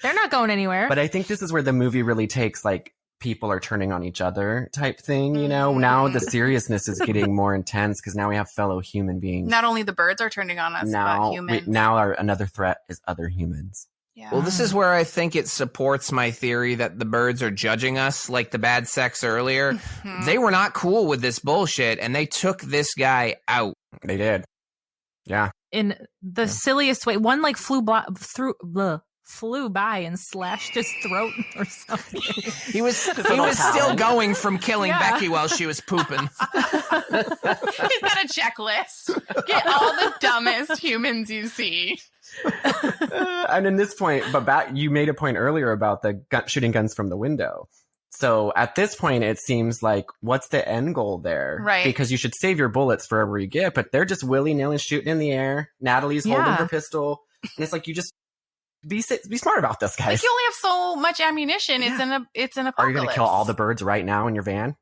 They're not going anywhere. But I think this is where the movie really takes, like, people are turning on each other type thing, you know? Now the seriousness is getting more intense because now we have fellow human beings. Not only the birds are turning on us, but humans. Another threat is other humans. Yeah. Well, this is where I think it supports my theory that the birds are judging us, like the bad sex earlier. Mm-hmm. They were not cool with this bullshit, and they took this guy out. They did. Yeah. In the silliest way. One like flew by and slashed his throat or something. He was still going from killing Becky while she was pooping. Is that a checklist? Get all the dumbest humans you see. And in this point, you made a point earlier about the shooting guns from the window. So at this point, it seems like, what's the end goal there? Right. Because you should save your bullets for wherever you get, but they're just willy-nilly shooting in the air. Natalie's holding her pistol. And it's like, you just be smart about this, guys. Like, you only have so much ammunition. Yeah. It's an apocalypse. Are you going to kill all the birds right now in your van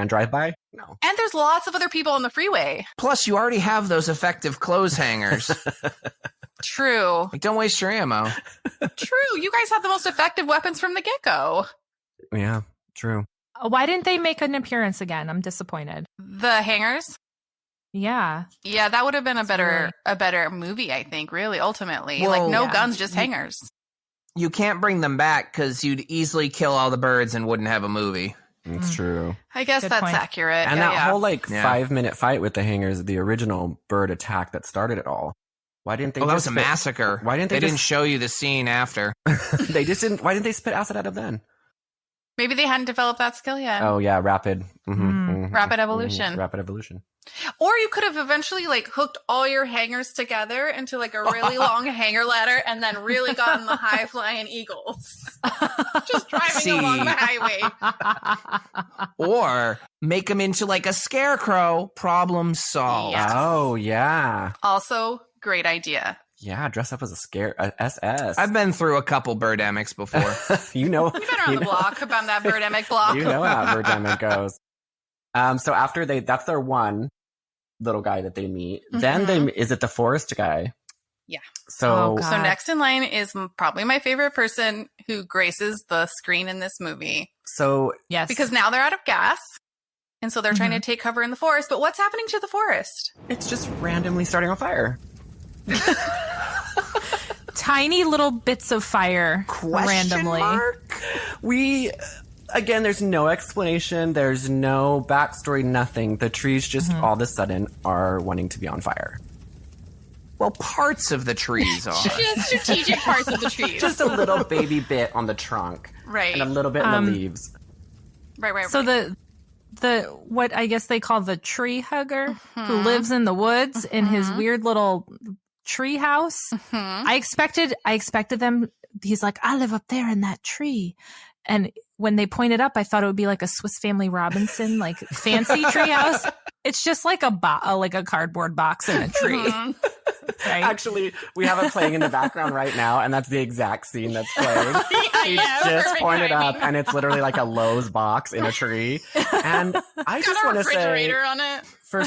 drive-by? No. And there's lots of other people on the freeway. Plus, you already have those effective clothes hangers. True. Like, don't waste your ammo. True. You guys had the most effective weapons from the get-go. Yeah, true. Why didn't they make an appearance again? I'm disappointed. The hangers? Yeah. Yeah, that would have been a better movie, I think, really, ultimately. Well, like, no guns, just hangers. You can't bring them back because you'd easily kill all the birds and wouldn't have a movie. It's true. I guess Good that's point. accurate. And that whole 5-minute fight with the hangers, the original bird attack that started it all. Why didn't they? That was a massacre. Why didn't they? Didn't show you the scene after. They just didn't. Why didn't they spit acid out of then? Maybe they hadn't developed that skill yet. Oh yeah, rapid evolution. Rapid evolution. Or you could have eventually like hooked all your hangers together into like a really long hanger ladder and then really gotten the high flying eagles. Just driving along the highway. Or make them into like a scarecrow. Problem solved. Yes. Oh yeah. Also, great idea. Yeah, dress up as a SS. I've been through a couple Birdemics before. You know. You've been around the block about that Birdemic block. You know how Birdemic goes. So after that's their one little guy that they meet. Then is it the forest guy? Yeah. So next in line is probably my favorite person who graces the screen in this movie. So yes, because now they're out of gas. And so they're trying to take cover in the forest. But what's happening to the forest? It's just randomly starting on fire. Tiny little bits of fire randomly. Again, there's no explanation. There's no backstory, nothing. The trees just all of a sudden are wanting to be on fire. Well, parts of the trees are. Just strategic parts of the trees. Just a little baby bit on the trunk. Right. And a little bit in the leaves. Right. So the what I guess they call the tree hugger who lives in the woods in his weird little tree house. I expected them. He's like, I live up there in that tree. And when they pointed up, I thought it would be like a Swiss Family Robinson, like fancy treehouse. It's just like a cardboard box in a tree. Right? Actually, we have it playing in the background right now, and that's the exact scene that's playing. He just pointed up, and it's literally like a Lowe's box in a tree. And I just want to say, refrigerator on it. For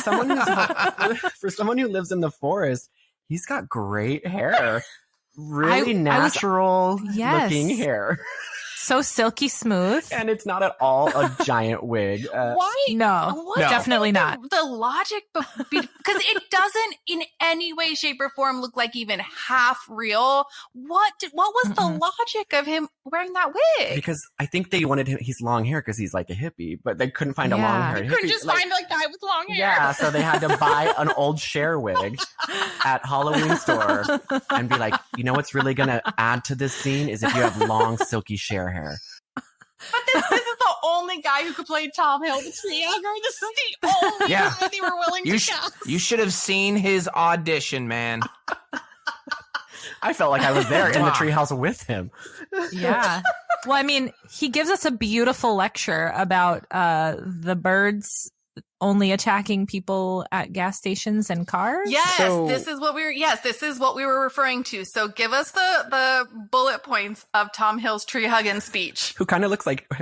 someone who lives in the forest, he's got great hair, really natural looking hair. So silky smooth. And it's not at all a giant wig. Why? No, definitely not. The logic, because it doesn't in any way, shape, or form look like even half real. What was the logic of him? wearing that wig? Because I think they wanted him, he's long hair because he's like a hippie, but they couldn't find a long hair. They couldn't just find a guy with long hair. Yeah, so they had to buy an old Cher wig at Halloween store and be like, you know what's really going to add to this scene is if you have long, silky Cher hair. But this is the only guy who could play Tom Hill, the tree hugger. This is the only one they were willing to cast. You should have seen his audition, man. I felt like I was there in the treehouse with him. Yeah. Well, I mean, he gives us a beautiful lecture about the birds only attacking people at gas stations and cars. Yes, this is what we were referring to. So give us the bullet points of Tom Hill's tree hugging speech. Who kind of looks like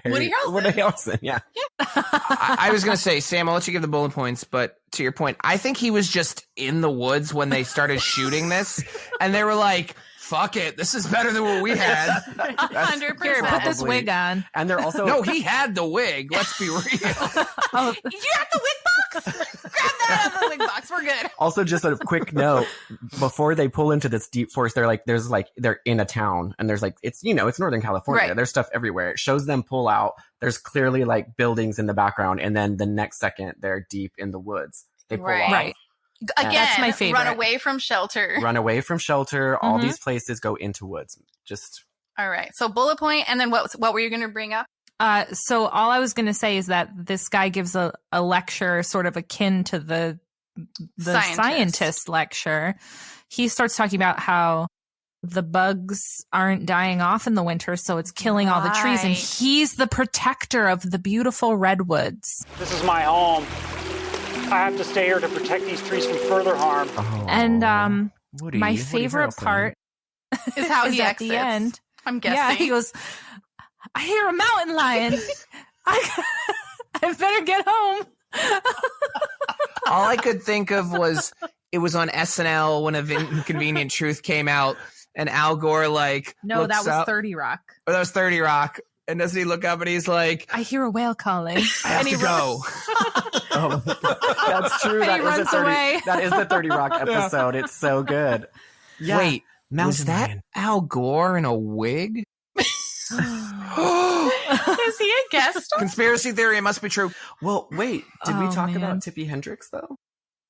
Woody Harrelson. Yeah. I was going to say, Sam, I'll let you give the bullet points, but to your point, I think he was just in the woods when they started shooting this, and they were like, fuck it, this is better than what we had. 100%. Here, put this wig on. And they're also... No, he had the wig. Let's be real. You have the wig box? Grab that out of the wig box. We're good. Also, just a quick note, before they pull into this deep forest, they're in a town, and there's like, it's Northern California. Right. There's stuff everywhere. It shows them pull out. There's clearly like buildings in the background, and then the next second they're deep in the woods. They pull off. Right. Again, that's my favorite. Run away from shelter. Run away from shelter. All these places go into woods. Just all right. So bullet point, and then what were you going to bring up? So all I was going to say is that this guy gives a lecture sort of akin to the scientist lecture. He starts talking about how the bugs aren't dying off in the winter, so it's killing all the trees, and he's the protector of the beautiful redwoods. This is my home. I have to stay here to protect these trees from further harm. Oh, and Woody, my favorite part is how he at exits. the end. I'm guessing. Yeah, he goes, I hear a mountain lion. I better get home. All I could think of was it was on SNL when Inconvenient Truth came out, and Al Gore no, that was up. 30 Rock. Oh, that was 30 Rock. And doesn't he look up and he's like, I hear a whale calling. I have to go. That's true. That is the 30 Rock episode. It's so good. Yeah. Wait, was that Al Gore in a wig? Is he a guest star? Conspiracy theory, it must be true. Well, wait, did we talk about Tippi Hendrix though?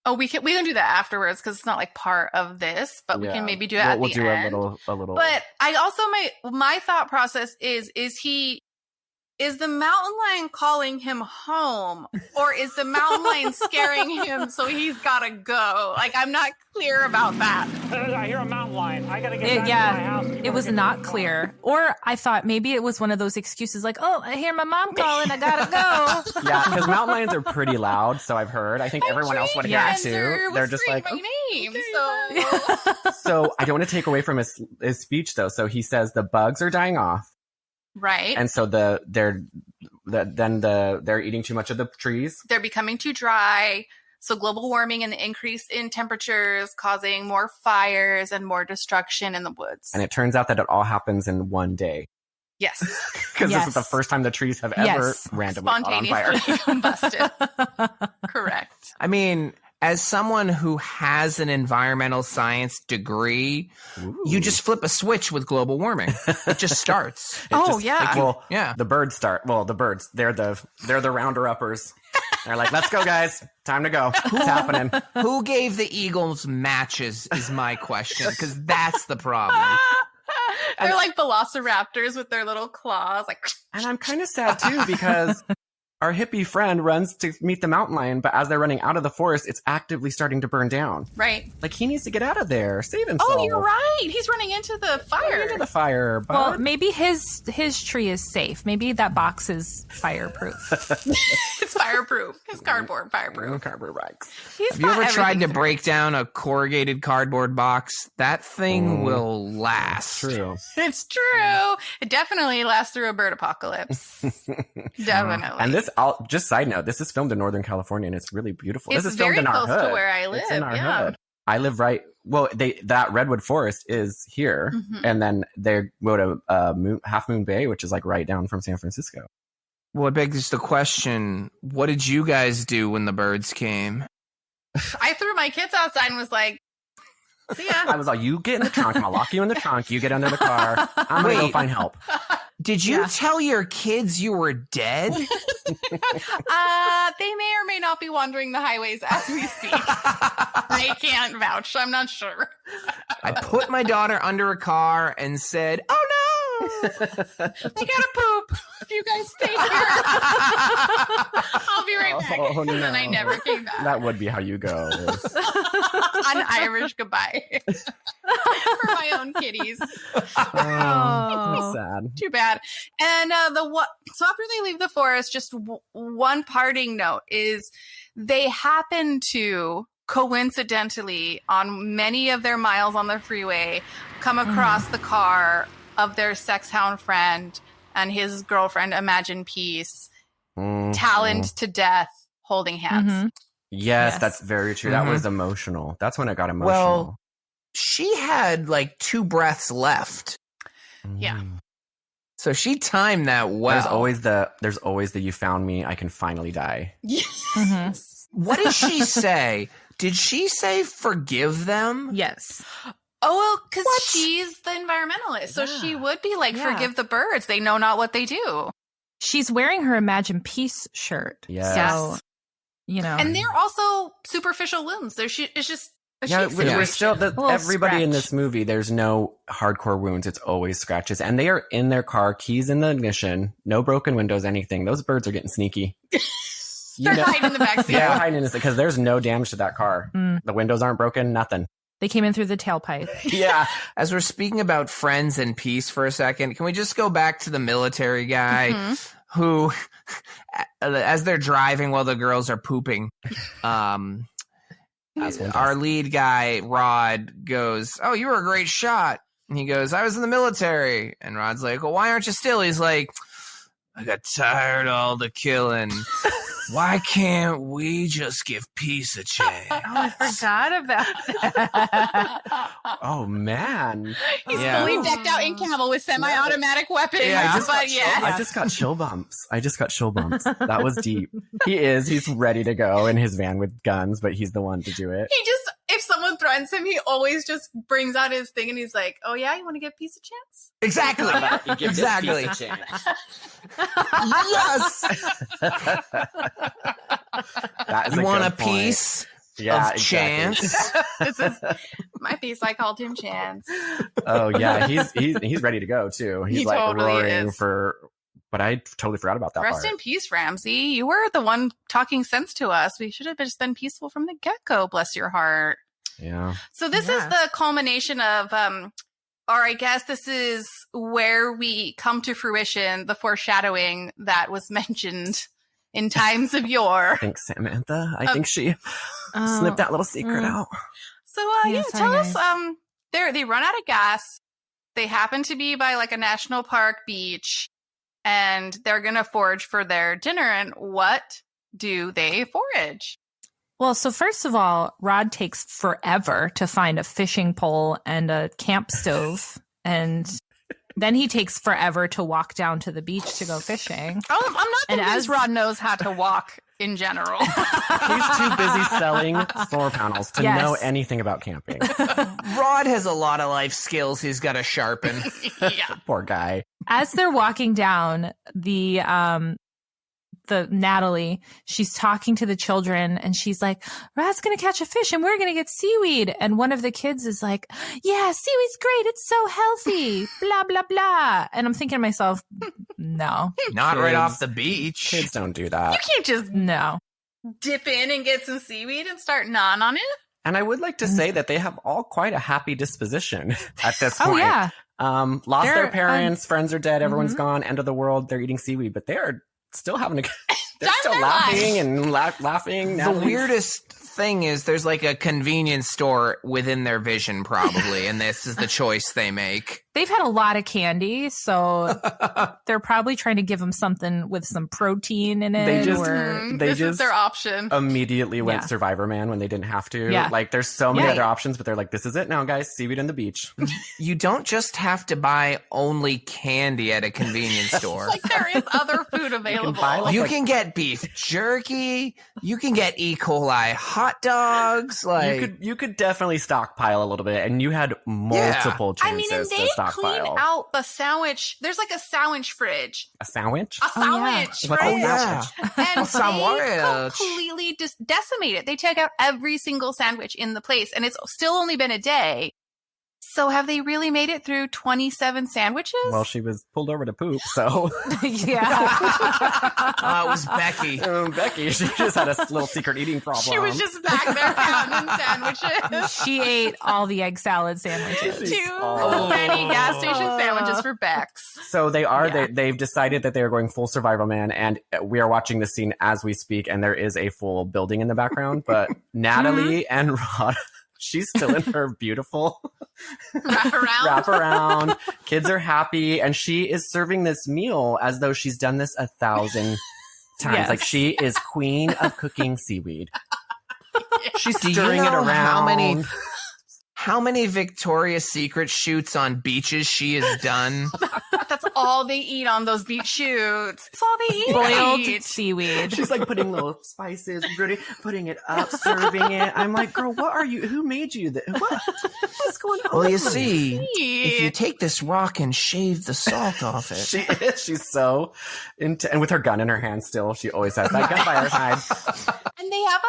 Oh, we can do that afterwards because it's not like part of this, but we can maybe do it at the end. We'll do a little. But I also my thought process is the mountain lion calling him home, or is the mountain lion scaring him so he's gotta go? Like, I'm not clear about that. I hear a mountain lion. I gotta get back to my house. It was not clear. Or I thought maybe it was one of those excuses like, oh, I hear my mom calling, I gotta go. Yeah, because mountain lions are pretty loud, so I've heard. I think everyone else would hear it too. They're just like, my name. So I don't want to take away from his speech though. So he says the bugs are dying off. Right. And so they're eating too much of the trees. They're becoming too dry. So global warming and the increase in temperatures causing more fires and more destruction in the woods. And it turns out that it all happens in one day. Yes. Because this is the first time the trees have ever randomly caught on fire. Combusted. Correct. I mean, as someone who has an environmental science degree, you just flip a switch with global warming. It just starts. The birds start. Well, the birds, they're the rounder-uppers. They're like, let's go, guys. Time to go. It's happening. Who gave the eagles matches is my question, because that's the problem. They're like velociraptors with their little claws. And I'm kind of sad, too, because our hippie friend runs to meet the mountain lion, but as they're running out of the forest, it's actively starting to burn down. Right. Like, he needs to get out of there. Save himself. Oh, you're right. He's running into the fire. Bud. Well, maybe his tree is safe. Maybe that box is fireproof. It's fireproof. His cardboard fireproof. Cardboard box. Have you ever tried to break down a corrugated cardboard box? That thing will last. True. It's true. It definitely lasts through a bird apocalypse. Definitely. And this, just side note, this is filmed in Northern California, and it's really beautiful. It's this is filmed in our hood. very close to where I live. It's in our hood. I live right. Well, that redwood forest is here, and then they go to Half Moon Bay, which is like right down from San Francisco. Well, it begs the question: what did you guys do when the birds came? I threw my kids outside and was like, See ya. I was like, you get in the trunk. I'm going to lock you in the trunk. You get under the car. I'm going to go find help. Did you tell your kids you were dead? They may or may not be wandering the highways as we speak. I can't vouch. I'm not sure. I put my daughter under a car and said, "Oh no, I gotta poop. If you guys stay here, I'll be right back." Oh, no. And then I never came back. That would be how you go. An Irish goodbye for my own kitties. Oh, sad. Too bad. And so after they leave the forest, just one parting note is they happen to coincidentally on many of their miles on the freeway come across the car of their sex hound friend and his girlfriend, Imagine Peace, taloned to death, holding hands. Yes, that's very true. That was emotional. That's when it got emotional. Well, she had like 2 breaths left. Yeah. So she timed that well. There's always the you found me, I can finally die. Yes. What did she say? Did she say forgive them? Yes. Oh, well, because she's the environmentalist. So she would be like, forgive the birds. They know not what they do. She's wearing her Imagine Peace shirt. Yes. So, you know. And they're also superficial wounds. It's just we're still everybody in scratch. this movie. There's no hardcore wounds. It's always scratches, and they are in their car, keys in the ignition, no broken windows, anything. Those birds are getting sneaky. They're hiding in the backseat. Yeah, hiding in this because there's no damage to that car. The windows aren't broken. Nothing. They came in through the tailpipe. Yeah. As we're speaking about friends and peace for a second, can we just go back to the military guy who, as they're driving while the girls are pooping, our lead guy, Rod, goes, "Oh, you were a great shot." And he goes, "I was in the military." And Rod's like, "Well, why aren't you still?" He's like, "I got tired of all the killing. Why can't we just give peace a chance?" Oh, I forgot about that. Oh, man. He's fully decked out in camel with semi-automatic weapons. I just got chill bumps. That was deep. He's ready to go in his van with guns, but he's the one to do it. If someone threatens him, he always just brings out his thing and he's like, "Oh yeah, you want to give peace a chance?" Exactly. Exactly. Peace a chance. Yes. That is You want a good point. piece Yeah, of chance? This is my piece. I called him Chance. Oh yeah, he's ready to go too. He's He like totally roaring is. but I totally forgot about that Rest part. in peace, Ramsey. You were the one talking sense to us. We should have just been peaceful from the get-go. Bless your heart. Yeah. So this is the culmination of, or I guess this is where we come to fruition, the foreshadowing that was mentioned in times of yore. Thanks, Samantha. I think she snipped that little secret out. So tell us, they run out of gas. They happen to be by like a national park beach, and they're going to forage for their dinner. And what do they forage? Well, so first of all, Rod takes forever to find a fishing pole and a camp stove. And then he takes forever to walk down to the beach to go fishing. Oh, I'm not convinced Rod knows how to walk in general. He's too busy selling solar panels to know anything about camping. Rod has a lot of life skills he's got to sharpen. Yeah. Poor guy. As they're walking down, the Natalie, she's talking to the children and she's like, "Rod's going to catch a fish and we're going to get seaweed." And one of the kids is like, "Yeah, seaweed's great. It's so healthy, blah, blah, blah." And I'm thinking to myself, no. Not right off the beach. Kids don't do that. You can't just dip in and get some seaweed and start gnawing on it. And I would like to say that they have all quite a happy disposition at this point. Oh, yeah. Lost their parents, friends are dead, everyone's gone, end of the world, they're eating seaweed, but they are still having a they're still laughing and laughing. The weirdest thing is there's like a convenience store within their vision probably, and this is the choice they make. They've had a lot of candy, so they're probably trying to give them something with some protein in it. This is their option. Immediately went Survivor Man when they didn't have to. Yeah. Like, there's so many other options, but they're like, this is it now, guys. Seaweed on the beach. You don't just have to buy only candy at a convenience store. Like, there is other food available. You can get beef jerky. You can get E. coli hot dogs. Like, you could definitely stockpile a little bit, and you had multiple chances. I mean, and they clean out the sandwich. There's like a sandwich fridge. A sandwich? A sandwich fridge. Oh, yeah. And they sandwich. completely just decimate it. They take out every single sandwich in the place, and it's still only been a day. So have they really made it through 27 sandwiches? Well, she was pulled over to poop, so. It was Becky. Becky, she just had a little secret eating problem. She was just back there counting sandwiches. She ate all the egg salad sandwiches. Too many gas station sandwiches for Bex. So they've decided that they are going full Survival Man, and we are watching the scene as we speak, and there is a full building in the background, but Natalie and Rod... She's still in her beautiful wrap around. Kids are happy. And she is serving this meal as though she's done this 1,000 times. Yes. Like, she is queen of cooking seaweed. She's Do stirring you know it around. How many Victoria's Secret shoots on beaches she has done? That's all they eat on those beach shoots. That's all they eat. Boiled seaweed. She's like putting little spices, putting it up, serving it. I'm like, girl, what are you? Who made you this? What's going on? Well, you see, if you take this rock and shave the salt off it. She is. She's so into, and with her gun in her hand still, she always has that gun by her side. And they have a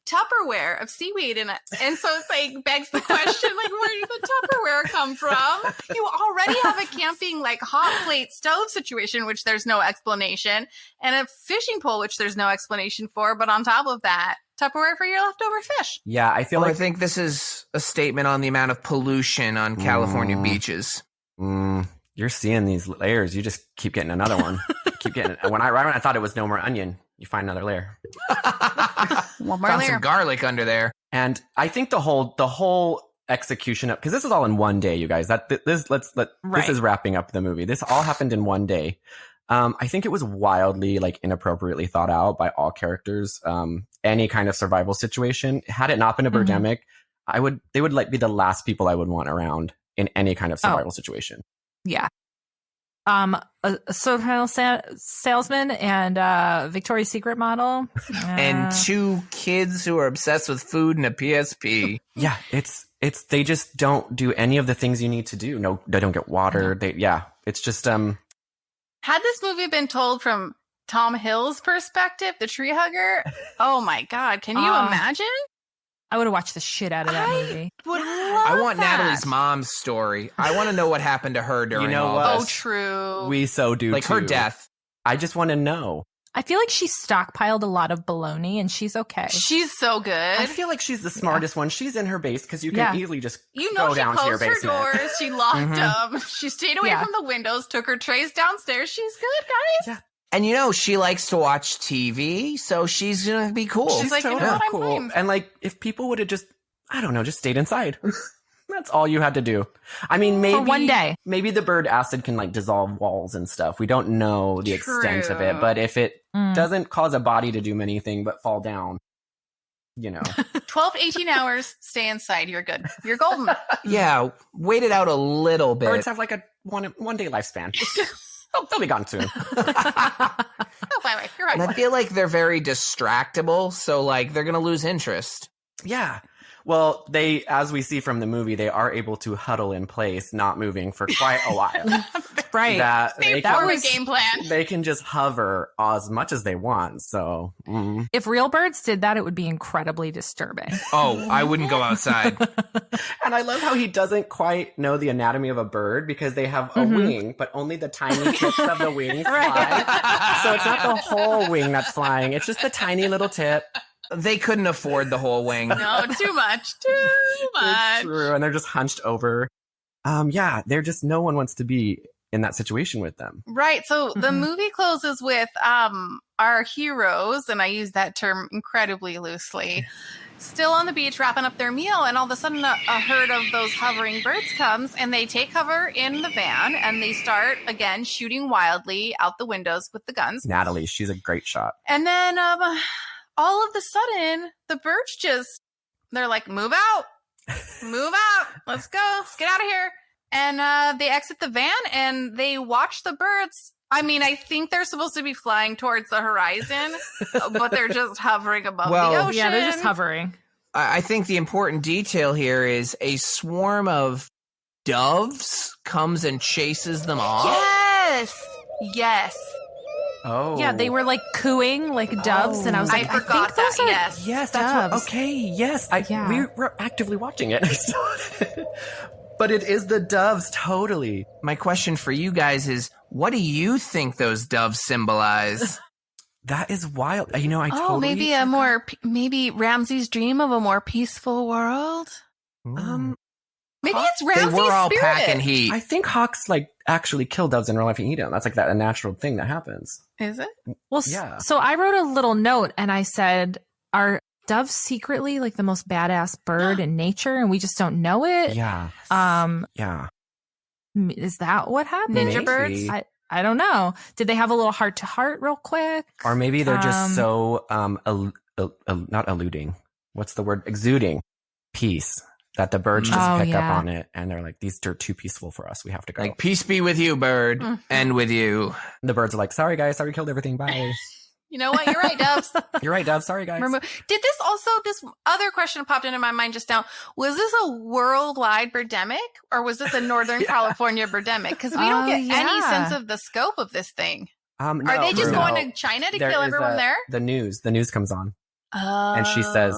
Tupperware of seaweed in it. And so it's like begs the question, like, where did the Tupperware come from? You already have a camping, like, hot plate stove situation, which there's no explanation, and a fishing pole, which there's no explanation for. But on top of that, Tupperware for your leftover fish. Yeah, I feel I think this is a statement on the amount of pollution on California beaches. You're seeing these layers. You just keep getting another one. Keep getting it. When I thought it was no more onion, you find another layer. One more Found layer. some garlic under there. And I think the whole execution of, because this is all in one day, you guys. This is wrapping up the movie. This all happened in one day. I think it was wildly, like, inappropriately thought out by all characters. Any kind of survival situation. Had it not been a Birdemic, they would like be the last people I would want around in any kind of survival situation. Yeah. A soda salesman and a Victoria's Secret model. And 2 kids who are obsessed with food and a PSP. Yeah, it's they just don't do any of the things you need to do. No, they don't get water. It's just Had this movie been told from Tom Hill's perspective, the tree hugger, oh my God, can you imagine? I would have watched the shit out of that movie. I want Natalie's mom's story. I want to know what happened to her during all Oh, this. true. We so do Like too. her death. I just want to know. I feel like she stockpiled a lot of bologna and she's okay. She's so good. I feel like she's the smartest one. She's in her base because you can easily just go she down to your closed her basement. doors. She locked them. She stayed away from the windows, took her trays downstairs. She's good, guys. Yeah. And she likes to watch TV, so she's going to be cool. She's like, totally you know what, I'm cool. fine. And like, if people would have just, I don't know, just stayed inside. That's all you had to do. I mean, maybe for one day. Maybe the bird acid can like dissolve walls and stuff. We don't know the extent of it, but if it doesn't cause a body to do anything but fall down, 12, 18 hours, stay inside. You're good. You're golden. Yeah, wait it out a little bit. Birds have like a one day lifespan. They'll be gone soon. Oh, fine, wait. You're right. And I feel like they're very distractible, so like they're going to lose interest. Yeah. Well, as we see from the movie, they are able to huddle in place, not moving for quite a while. Right. That was a game plan. They can just hover as much as they want. So, if real birds did that, it would be incredibly disturbing. Oh, I wouldn't go outside. And I love how he doesn't quite know the anatomy of a bird because they have a wing, but only the tiny tips of the wings fly. So it's not the whole wing that's flying. It's just the tiny little tip. They couldn't afford the whole wing. No, too much. Too much. It's true. And they're just hunched over. They're just, no one wants to be in that situation with them. Right. So the movie closes with our heroes, and I use that term incredibly loosely, still on the beach wrapping up their meal, and all of a sudden a herd of those hovering birds comes, and they take cover in the van, and they start, again, shooting wildly out the windows with the guns. Natalie, she's a great shot. And then all of a sudden, the birds they're like, move out, let's go, let's get out of here. And they exit the van, and they watch the birds. I mean, I think they're supposed to be flying towards the horizon, but they're just hovering above the ocean. Yeah, they're just hovering. I think the important detail here is a swarm of doves comes and chases them off. Yes. Oh. Yeah, they were like cooing like doves, and I was like, I forgot that. Yes. Yes, that's doves. okay. Yes, we were actively watching it. But it is the doves, totally. My question for you guys is, what do you think those doves symbolize? That is wild. You know, I totally... maybe Ramsey's dream of a more peaceful world? Maybe it's Ramsey's They were all spirit. packing heat. I think hawks, like, actually kill doves in real life and eat them. That's, like, a natural thing that happens. Is it? Well, yeah. So I wrote a little note, and I said, are doves secretly, like, the most badass bird in nature, and we just don't know it? Yeah. Yeah. Is that what happened? Ninja birds? I don't know. Did they have a little heart-to-heart real quick? Or maybe they're just so not eluding. What's the word? Exuding peace that the birds just pick up on it, and they're like, these are too peaceful for us. We have to go. Like, peace be with you, bird, and with you. The birds are like, sorry guys, sorry we killed everything. Bye. You know what? You're right, doves. You're right, doves. Sorry guys. Did this other question popped into my mind just now. Was this a worldwide birdemic, or was this a Northern California birdemic? Because we don't get any sense of the scope of this thing. No, are they just going to China to kill everyone there? The news comes on. And she says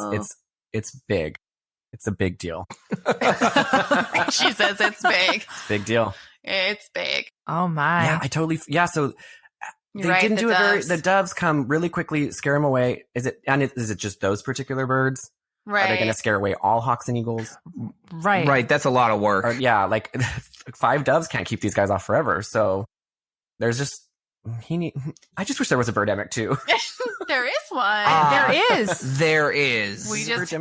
it's big. It's a big deal. She says it's big. Big deal. It's big. Oh my. Yeah, I totally. Yeah, so they didn't do it very. The doves come really quickly, scare them away. Is it just those particular birds? Right. Are they going to scare away all hawks and eagles? Right. That's a lot of work. Or, yeah, like 5 doves can't keep these guys off forever. So there's just I just wish there was a birdemic too. There is one. There is. We have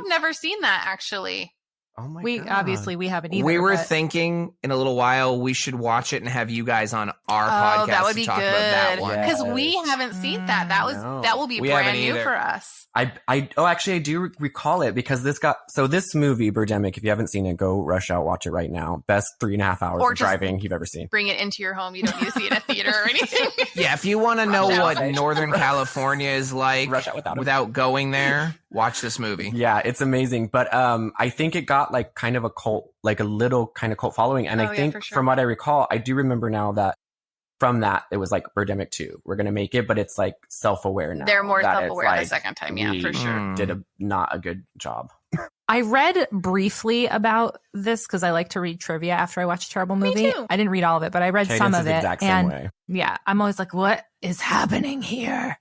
never seen that actually. Oh my God. Obviously we haven't either. We were thinking in a little while we should watch it and have you guys on our podcast that would be to talk good. about that one. Because we haven't seen that. That will be brand new for us. Actually I do recall it because this movie Birdemic, if you haven't seen it, go rush out, watch it right now. Best 3.5 hours of driving you've ever seen. Bring it into your home. You don't need to see it at a theater or anything. Yeah, if you want to know what Northern California is like without going there, watch this movie. Yeah, it's amazing. But I think it got like kind of a cult, like a little kind of cult following. And I think from what I recall, I do remember now that from that, it was like Birdemic 2. We're going to make it, but it's like self-aware now. They're more self-aware the second time. Yeah, for sure. Did not a good job. I read briefly about this because I like to read trivia after I watch a terrible movie. Me too. I didn't read all of it, but I read some of it. Exact same way. Yeah, I'm always like, what is happening here?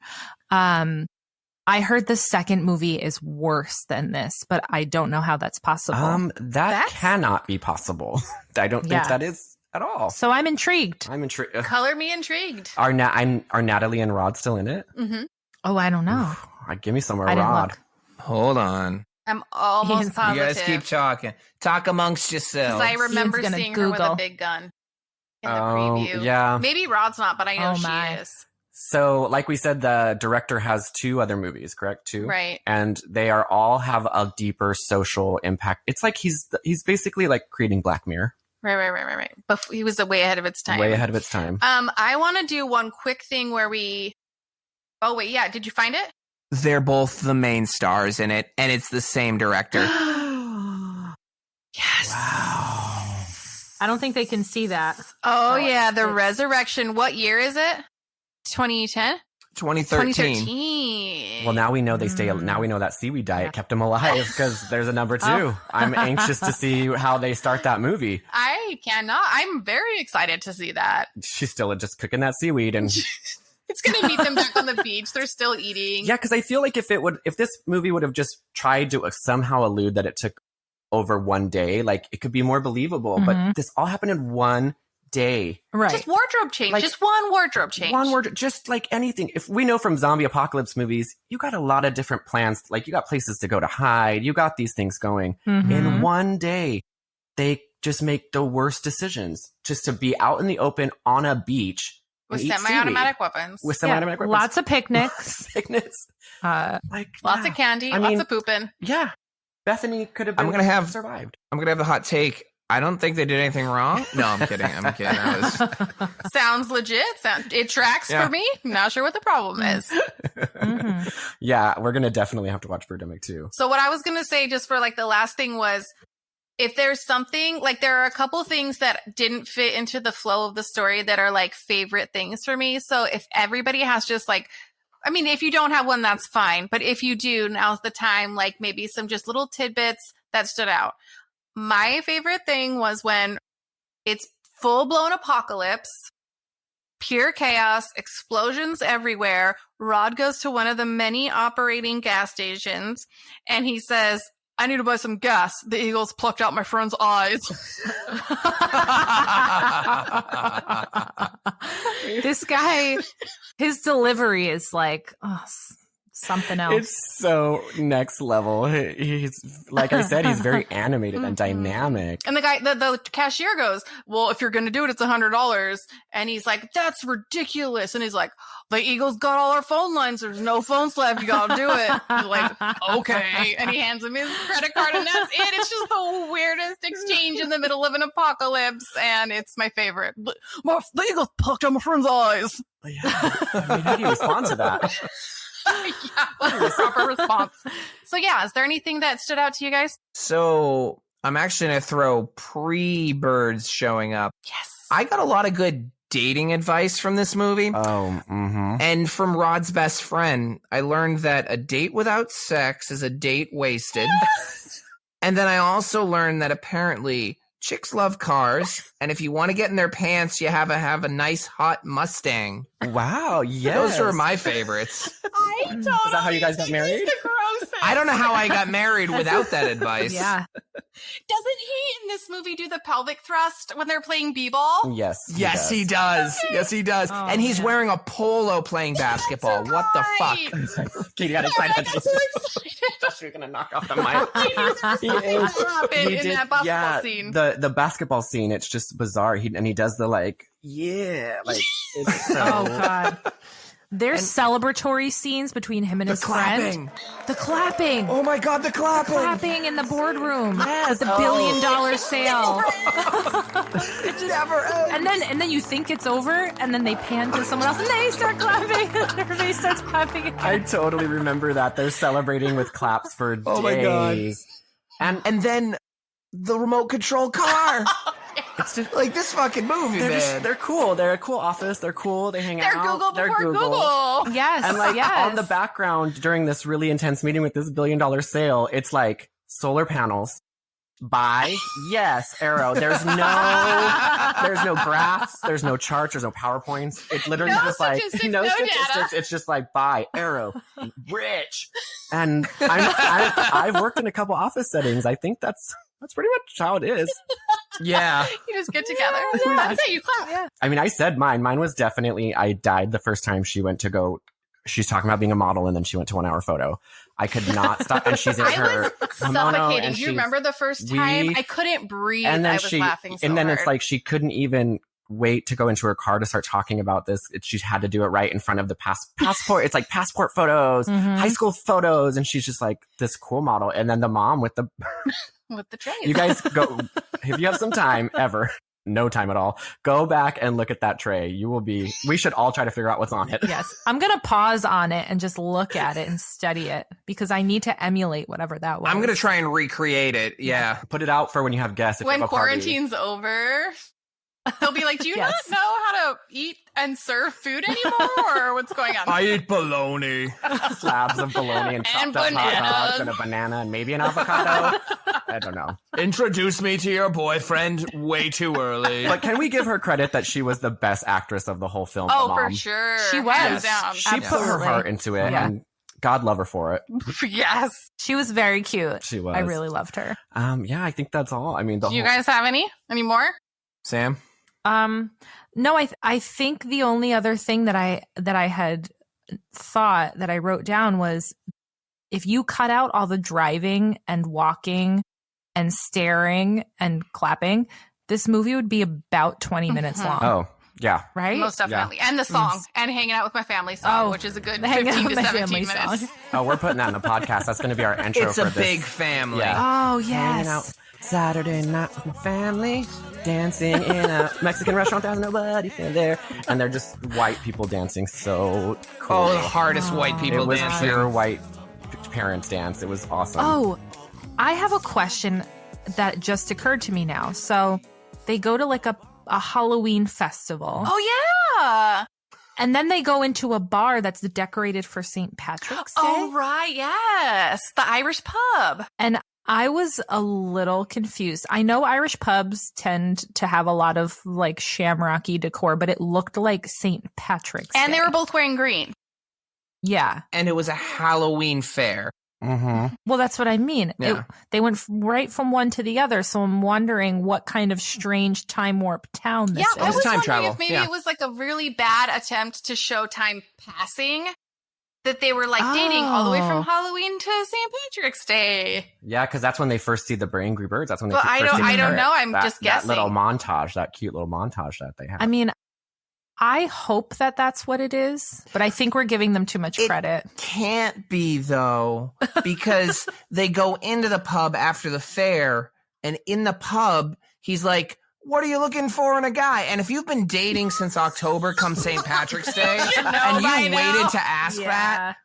I heard the second movie is worse than this, but I don't know how that's possible. That cannot be possible. I don't think that is at all. So I'm intrigued. Color me intrigued. Are Natalie and Rod still in it? Mm-hmm. Oh, I don't know. Give me some more Rod. Hold on. I'm almost positive. You guys keep talking. Talk amongst yourselves. Because I remember seeing her with a big gun in the preview. Yeah. Maybe Rod's not, but I know she is. So, like we said, the director has 2 other movies, correct? 2? Right. And they all have a deeper social impact. It's like he's basically like creating Black Mirror. Right. But he was way ahead of its time. Way ahead of its time. I want to do one quick thing where we... Oh, wait, yeah. Did you find it? They're both the main stars in it, and it's the same director. Yes. Wow. I don't think they can see that. Oh, yeah. The Resurrection. What year is it? 2010? 2013. Well, now we know they stay. Now we know that seaweed diet kept them alive because there's a number 2. I'm anxious to see how they start that movie. I cannot. I'm very excited to see that. She's still just cooking that seaweed, and it's going to meet them back on the beach. They're still eating. Yeah, because I feel like if this movie would have just tried to somehow allude that it took over one day, like it could be more believable. But this all happened in one day. Right. Just wardrobe change. Like, just one wardrobe change. One wardrobe, just like anything. If we know from zombie apocalypse movies, you got a lot of different plans. Like you got places to go to hide. You got these things going. Mm-hmm. In one day, they just make the worst decisions just to be out in the open on a beach. With semi-automatic weapons. With semi-automatic weapons. Lots of picnics. Lots of candy. Lots of pooping. Yeah. Bethany could have survived. I'm going to have the hot take. I don't think they did anything wrong. No, I'm kidding. Sounds legit. It tracks for me. Not sure what the problem is. Yeah, we're going to definitely have to watch Birdemic too. So what I was going to say just for like the last thing was, if there's something, like there are a couple things that didn't fit into the flow of the story that are like favorite things for me. So if everybody has just like, I mean, if you don't have one, that's fine. But if you do, now's the time, like maybe some just little tidbits that stood out. My favorite thing was when it's full-blown apocalypse, pure chaos, explosions everywhere. Rod goes to one of the many operating gas stations and he says, I need to buy some gas. The eagles plucked out my friend's eyes. This guy, his delivery is like something else. It's so next level. He's like I said, he's very animated and dynamic. And the guy, the cashier goes, well, if you're going to do it, it's $100. And he's like, that's ridiculous. And he's like, the Eagles got all our phone lines. There's no phones left. You got to do it. He's like, okay. And he hands him his credit card and that's it. It's just the weirdest exchange in the middle of an apocalypse. And it's my favorite. The Eagles plucked out my friend's eyes. Yeah. I mean, how do you respond to that? Yeah, what's the proper response? So yeah, is there anything that stood out to you guys? So I'm actually going to throw pre-birds showing up. Yes. I got a lot of good dating advice from this movie. Oh, mm-hmm. And from Rod's best friend, I learned that a date without sex is a date wasted. And then I also learned that apparently chicks love cars, and if you want to get in their pants, you have a nice hot Mustang. Wow, yes. Those are my favorites. I totally Is that how you guys got married? I don't know how I got married without that advice. Yeah. Doesn't he in this movie do the pelvic thrust when they're playing b-ball? Yes. Yes, he does. Yes, he does. Oh, and he's wearing a polo playing basketball. What the fuck? Katie got excited. I got so excited. Thought you were gonna knock off the mic. He did that basketball scene. The basketball scene. It's just bizarre. He does the like, it's so. Oh god. There's celebratory scenes between him and his friend. The clapping. Oh my god, the clapping. Clapping in the boardroom. Yes. With the $1 billion sale. It just never ends. And then you think it's over, and then they pan to someone else, and they start clapping. Everybody starts clapping again. I totally remember that. They're celebrating with claps for days. Oh my god. And then the remote control car. It's just like this fucking movie, man. They're cool. They're a cool office. They're cool. They hang out. They're Google. Yes. And like on the background during this really intense meeting with this $1 billion sale, it's like solar panels. Buy. Yes. Arrow. There's no graphs. There's no charts. There's no PowerPoints. It's literally just like no statistics. It's just like buy. Arrow. Rich. And I've worked in a couple office settings. I think that's pretty much how it is. Yeah. You just get together. That's it. You clap. Yeah. I mean, I said mine. Mine was definitely, I died the first time she went to go. She's talking about being a model, and then she went to 1 hour photo. I could not stop. And she's in her suffocating. Do you remember the first time? I couldn't breathe. And then I was laughing so and then hard. it's like she couldn't even wait to go into her car to start talking about this. She had to do it right in front of the passport. It's like passport photos, high school photos. And she's just like this cool model. And then the mom with the trays. You guys go, if you have some time ever, no time at all, go back and look at that tray. We should all try to figure out what's on it. Yes. I'm going to pause on it and just look at it and study it because I need to emulate whatever that was. I'm going to try and recreate it. Yeah. Put it out for when you have guests. When quarantine's over, they'll be like, do you not know how to eat and serve food anymore? Or what's going on? I eat bologna. Slabs of bologna and chopped up hot dogs and a banana and maybe an avocado. I don't know. Introduce me to your boyfriend way too early. But can we give her credit that she was the best actress of the whole film? Oh, for sure. She was. Hands down. She put her heart into it, and God love her for it. Yes. She was very cute. She was. I really loved her. Yeah, I think that's all. I mean, Do you guys have any more? Sam? No, I think the only other thing that I had thought that I wrote down was if you cut out all the driving and walking and staring and clapping, this movie would be about 20 minutes long. Oh, yeah. Right? Most definitely. Yeah. And the song and hanging out with my family song, which is a good 15 to 17 minutes. Oh, we're putting that in the podcast. That's going to be our intro it's for a big family. Yeah. Oh, yes. Hanging out Saturday night with my family, dancing in a Mexican restaurant. There's nobody there. And they're just white people dancing. So cool. Oh, the hardest white people dancing. It was pure white parents dance. It was awesome. Oh, I have a question that just occurred to me now. So they go to like a Halloween festival. Oh, yeah. And then they go into a bar that's decorated for St. Patrick's Day. Oh, right. Yes. The Irish pub. And I was a little confused. I know Irish pubs tend to have a lot of like shamrocky decor, but it looked like St. Patrick's Day. And they were both wearing green. Yeah. And it was a Halloween fair. Mm-hmm. Well, that's what I mean. Yeah. They went right from one to the other. So I'm wondering what kind of strange time warp town this is. I was time wondering travel. if maybe it was like a really bad attempt to show time passing. That they were like dating all the way from Halloween to St. Patrick's Day. Yeah, because that's when they first see the Angry Birds. That's when they Well, first see the I don't parrot. know. I'm just guessing. That little montage, that cute little montage that they have. I mean, I hope that that's what it is, but I think we're giving them too much credit. Can't be, though, because they go into the pub after the fair, and in the pub, he's like, what are you looking for in a guy? And if you've been dating since October come St. Patrick's Day, and you waited to ask that,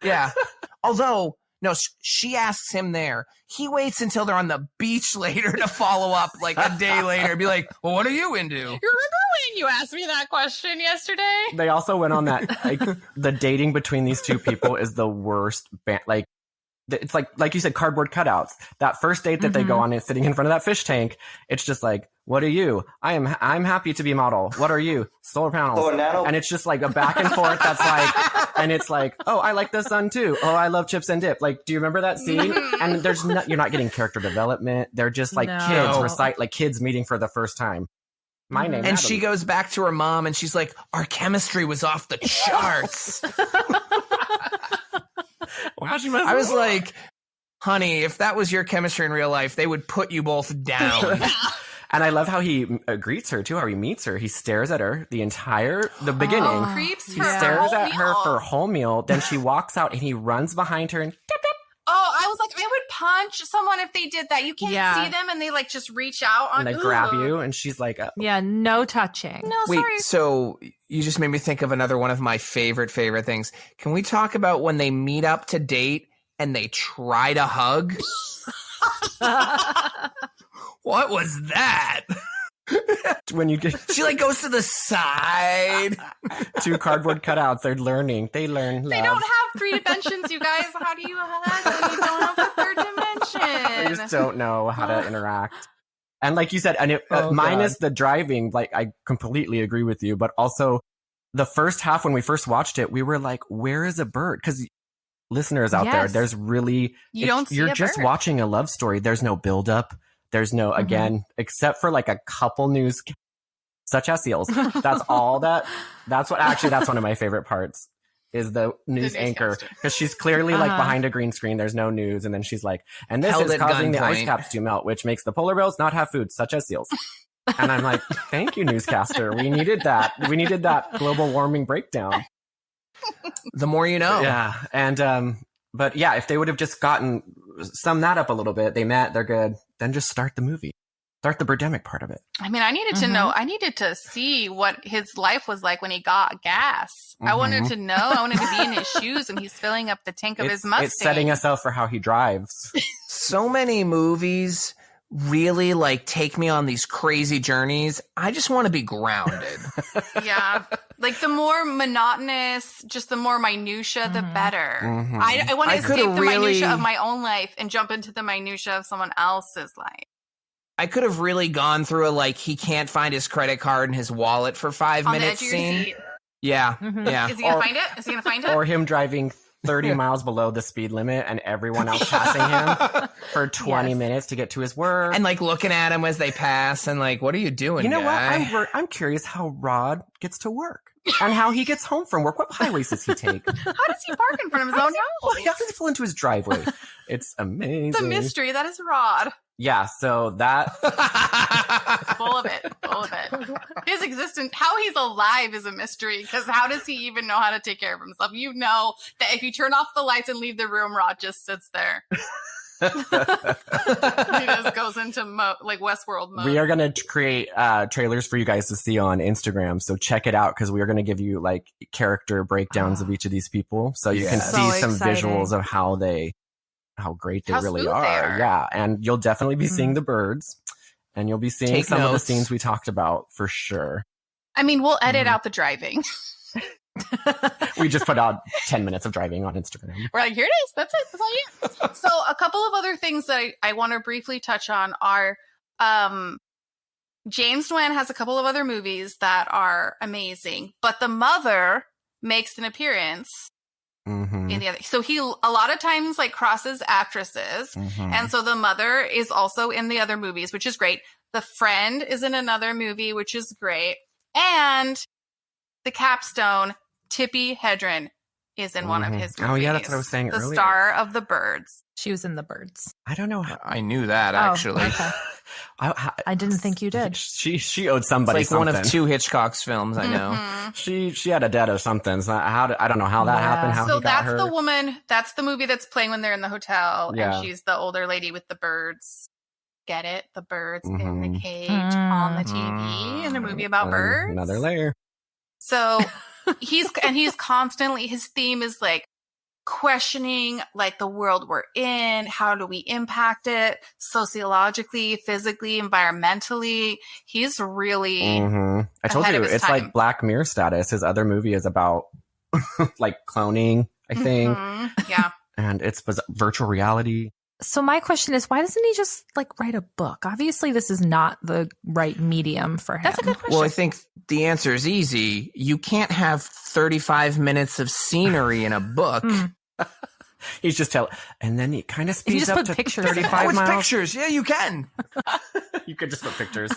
although, no, she asks him there. He waits until they're on the beach later to follow up, like a day later, be like, well, what are you into? You remember when you asked me that question yesterday? They also went on that, like, the dating between these two people is the worst. Like, it's like you said, cardboard cutouts. That first date that they go on is sitting in front of that fish tank. It's just like, what are you? I'm happy to be model. What are you? Solar panels. And it's just like a back and forth. That's like, and it's like, oh, I like the sun too. Oh, I love chips and dip. Like, do you remember that scene? And you're not getting character development. They're just like kids meeting for the first time. My name. And Adam. She goes back to her mom and she's like, our chemistry was off the charts. I was like, honey, if that was your chemistry in real life, they would put you both down. And I love how he greets her too, how he meets her. He stares at her the beginning. Creeps he stares at her for a whole meal. Then she walks out and he runs behind her and oh, I was like, I would punch someone if they did that. You can't see them and they like just reach out on and they grab you and she's like, yeah, no touching. No, wait, sorry. So you just made me think of another one of my favorite things. Can we talk about when they meet up to date and they try to hug? What was that? When you get she like goes to the side. Two cardboard cutouts. They're learning. They learn love. They don't have 3 dimensions, you guys. How do you hug when you don't have a 3rd dimension? They just don't know how to interact. And like you said, and minus the driving, like I completely agree with you. But also the first half when we first watched it, we were like, "Where is a bird?" Because listeners out there, there's really you're just watching a love story. There's no buildup. There's no, again, except for like a couple news, such as seals. That's all that's one of my favorite parts is the news anchor. Because she's clearly like behind a green screen. There's no news. And then she's like, and this is causing the ice caps to melt, which makes the polar bears not have food, such as seals. And I'm like, thank you, newscaster. We needed that. We needed that global warming breakdown. The more you know. Yeah. And, but yeah, if they would have just sum that up a little bit, they met, they're good, then just start the movie. Start the Birdemic part of it. I mean, I needed to know, I needed to see what his life was like when he got gas. I wanted to know, I wanted to be in his shoes and he's filling up the tank of his Mustang. It's setting us up for how he drives. So many movies really like take me on these crazy journeys. I just want to be grounded. Yeah. Like the more monotonous, just the more minutia, the better. I want to escape the minutia of my own life and jump into the minutia of someone else's life. I could have really gone through he can't find his credit card and his wallet for 5 minutes scene. Yeah. Yeah. Is he going to find it? Is he going to find it? Or him driving 30 miles below the speed limit and everyone else passing him for 20 minutes to get to his work. And like looking at him as they pass and like, what are you doing, You know guy? what? I'm curious how Rod gets to work and how he gets home from work. What highways does he take? How does he park in front of his own house? How does he pull into his driveway? It's amazing. It's a mystery. That is Rod. Yeah, so that... Full of it. His existence, how he's alive is a mystery, because how does he even know how to take care of himself? You know that if you turn off the lights and leave the room, Rod just sits there. He just goes into like Westworld mode. We are going to create trailers for you guys to see on Instagram, so check it out, because we are going to give you like character breakdowns of each of these people, so you can see some visuals of how great they really are. Yeah, and you'll definitely be seeing the birds, and you'll be seeing some of the scenes we talked about for sure. I mean, we'll edit out the driving. We just put out 10 minutes of driving on Instagram. We're like, here it is. That's it. That's all you. So a couple of other things that I want to briefly touch on are James Nguyen has a couple of other movies that are amazing, but the mother makes an appearance in the other. So he a lot of times like crosses actresses. And so the mother is also in the other movies, which is great. The friend is in another movie, which is great. And the capstone, Tippi Hedren, is in one of his movies. Oh, yeah, that's what I was saying earlier. The star of The Birds. She was in The Birds. I don't know. I knew that, actually. Okay. I didn't think you did. She owed somebody it's like something. one of two Hitchcock's films, I know. She had a debt or something. So I don't know how that happened, how he got her. So that's the woman, that's the movie that's playing when they're in the hotel. Yeah. And she's the older lady with the birds. Get it? The birds in the cage on the TV in a movie about birds. Another layer. So he's constantly, his theme is like questioning like the world we're in. How do we impact it sociologically, physically, environmentally? He's really I told you, it's like Black Mirror status. His other movie is about like cloning, I think. Yeah. And it's virtual reality. So my question is, why doesn't he just like write a book? Obviously, this is not the right medium for him. That's a good question. Well, I think the answer is easy. You can't have 35 minutes of scenery in a book. He's just and then he kind of speeds just up put to pictures 35 miles. Pictures. Yeah, you can. You could just put pictures.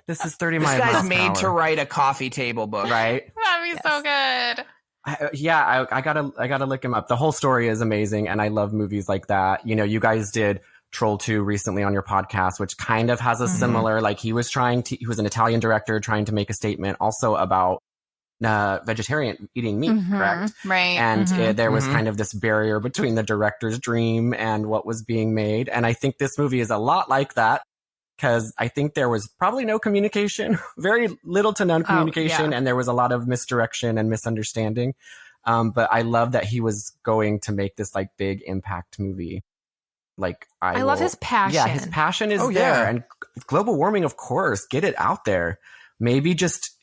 This is 30 this miles. This guy's made to write a coffee table book, right? That'd be so good. I gotta look him up. The whole story is amazing, and I love movies like that. You know, you guys did Troll 2 recently on your podcast, which kind of has a similar, like he was he was an Italian director trying to make a statement also about vegetarian eating meat, correct? Right. And there was kind of this barrier between the director's dream and what was being made. And I think this movie is a lot like that, because I think there was probably no communication, very little to none communication, and there was a lot of misdirection and misunderstanding. But I love that he was going to make this like big impact movie. Like I love his passion. Yeah, his passion is there. And global warming, of course, get it out there. Maybe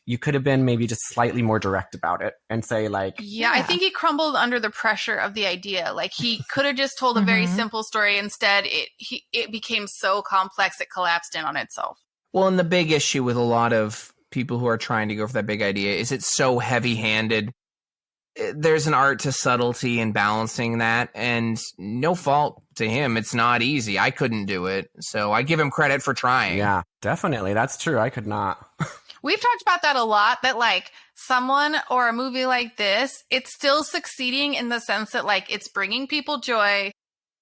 you could have been maybe just slightly more direct about it and say like, I think he crumbled under the pressure of the idea. Like he could have just told a very simple story. Instead, it became so complex, it collapsed in on itself. Well, and the big issue with a lot of people who are trying to go for that big idea is it's so heavy-handed. There's an art to subtlety and balancing that, and no fault to him. It's not easy. I couldn't do it. So I give him credit for trying. Yeah, definitely. That's true. I could not. We've talked about that a lot, that like someone or a movie like this, it's still succeeding in the sense that like it's bringing people joy.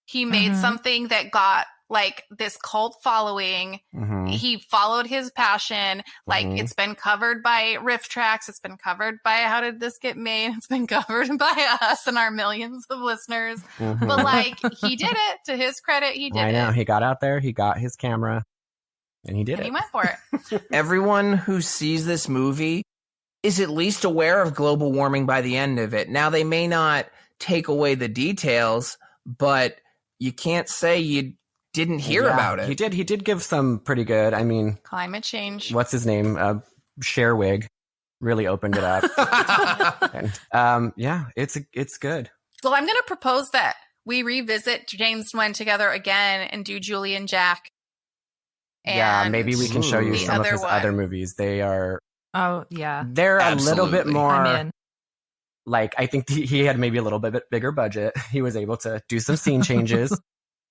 He made something that got like this cult following. He followed his passion. Like it's been covered by riff tracks. It's been covered by How Did This Get Made? It's been covered by us and our millions of listeners. But like he did it. To his credit, he did it. I know. He got out there. He got his camera. And he did it. He went for it. Everyone who sees this movie is at least aware of global warming by the end of it. Now, they may not take away the details, but you can't say you didn't hear about it. He did give some pretty good, I mean... Climate change. What's his name? Sherwig really opened it up. And, it's good. Well, I'm going to propose that we revisit James Nguyen together again and do Julie and Jack. And maybe we can show you some of his other movies. They are... Oh, yeah. They're a little bit more like, I think he had maybe a little bit bigger budget. He was able to do some scene changes,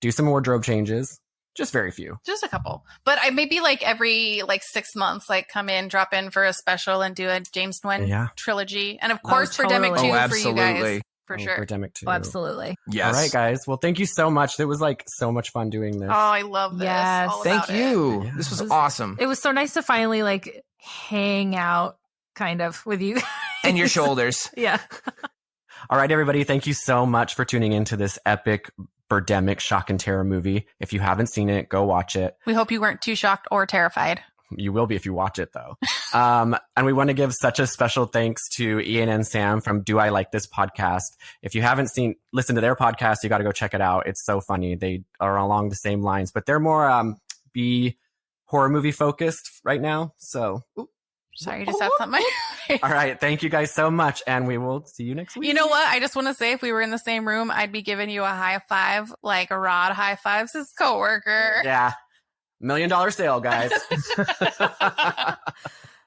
do some wardrobe changes. Just very few. Just a couple. But I maybe like every 6 months, like come in, drop in for a special and do a James Nguyen trilogy. And of course, Birdemic 2 for you guys. For sure. Birdemic 2. Oh, absolutely. Yes. All right, guys. Well, thank you so much. It was like so much fun doing this. Oh, I love this. Yes. Thank you. Yeah. This was awesome. It was so nice to finally like hang out kind of with you. And your shoulders. Yeah. All right, everybody. Thank you so much for tuning into this epic Birdemic shock and terror movie. If you haven't seen it, go watch it. We hope you weren't too shocked or terrified. You will be if you watch it, though. And we want to give such a special thanks to Ian and Sam from Do I Like This podcast. If you haven't listened to their podcast, you got to go check it out. It's so funny. They are along the same lines, but they're more B horror movie focused right now. So, sorry, you just had something. All right. Thank you guys so much. And we will see you next week. You know what? I just want to say if we were in the same room, I'd be giving you a high five, like a Rod high fives his coworker. Yeah. $1 million sale, guys.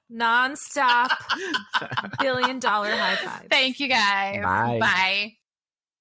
Non-stop $1 billion high five. Thank you guys. Bye. Bye.